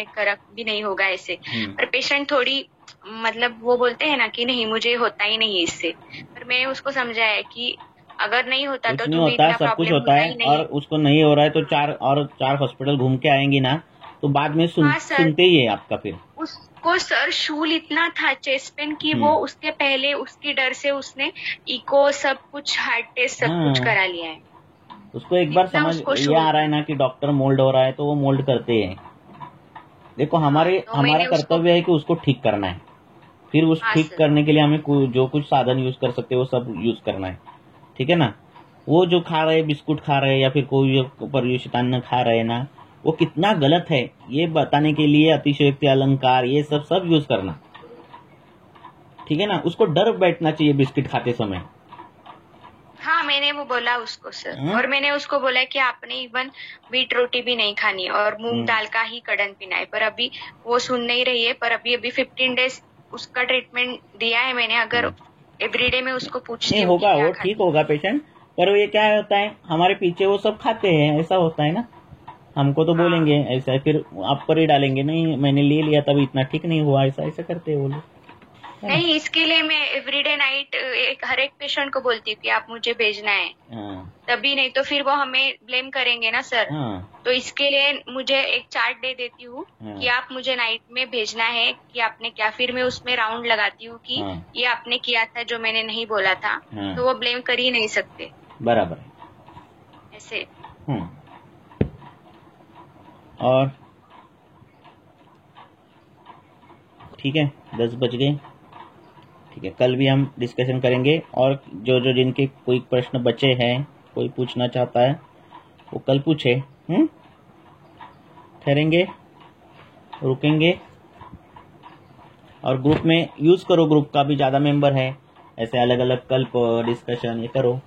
भी नहीं होगा ऐसे। पर पेशेंट थोड़ी मतलब वो बोलते हैं ना कि नहीं मुझे होता ही नहीं इससे, पर मैंने उसको समझाया कि अगर नहीं होता तो नहीं होता है, सब कुछ होता है और उसको नहीं हो रहा है तो चार हॉस्पिटल घूम के आएंगी ना तो बाद में सुनते ही है आपका। फिर उसको सर शूल इतना था चेस्ट पेन की वो उसके पहले उसकी डर से उसने इको सब कुछ हार्ट टेस्ट सब कुछ करा लिया है। उसको एक बार समझ ये आ रहा है ना कि डॉक्टर मोल्ड हो रहा है तो वो मोल्ड करते हैं। देखो हमारा कर्तव्य है कि उसको ठीक करना है, फिर उस ठीक करने के लिए हमें जो कुछ साधन यूज कर सकते हैं वो सब यूज करना है, ठीक है ना। वो जो खा रहे बिस्कुट खा रहे या फिर कोई परियुक्त अन्न खा रहे ना वो कितना गलत है ये बताने के लिए अतिशयोक्ति अलंकार ये सब यूज करना, ठीक है ना। उसको डर बैठना चाहिए बिस्किट खाते समय। हाँ मैंने वो बोला उसको सर और मैंने उसको बोला कि आपने इवन व्हीट रोटी भी नहीं खानी और मूंग दाल का ही कड़न पीना है, पर अभी वो सुन नहीं रही है। पर अभी 15 डेज उसका ट्रीटमेंट दिया है मैंने। अगर एवरीडे में उसको पूछती हूँ होगा वो ठीक होगा पेशेंट, पर ये क्या होता है हमारे पीछे वो सब खाते हैं, ऐसा होता है ना। हमको तो बोलेंगे ऐसा, फिर आप पर ही डालेंगे नहीं मैंने ले लिया तब इतना ठीक नहीं हुआ, ऐसा करते हैं वो लोग। नहीं इसके लिए मैं एवरीडे नाइट हर एक पेशेंट को बोलती हूँ कि आप मुझे भेजना है, तभी नहीं तो फिर वो हमें ब्लेम करेंगे ना सर। तो इसके लिए मुझे एक चार्ट दे देती हूँ कि आप मुझे नाइट में भेजना है कि आपने क्या, फिर मैं उसमें राउंड लगाती हूँ कि ये आपने किया था जो मैंने नहीं बोला था, तो वो ब्लेम कर ही नहीं सकते। बराबर ऐसे। और ठीक है 10 बज गए, ठीक है कल भी हम डिस्कशन करेंगे और जो जिनके कोई प्रश्न बचे हैं कोई पूछना चाहता है वो कल पूछे। ठहरेंगे रुकेंगे और ग्रुप में यूज करो, ग्रुप का भी ज्यादा मेंबर है, ऐसे अलग अलग कल्प डिस्कशन ये करो।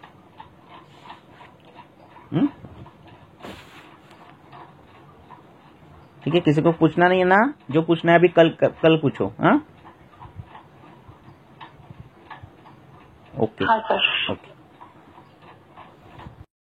ठीक है किसी को पूछना नहीं है ना, जो पूछना है अभी कल पूछो। हाँ ओके। हाँ सर। ओके।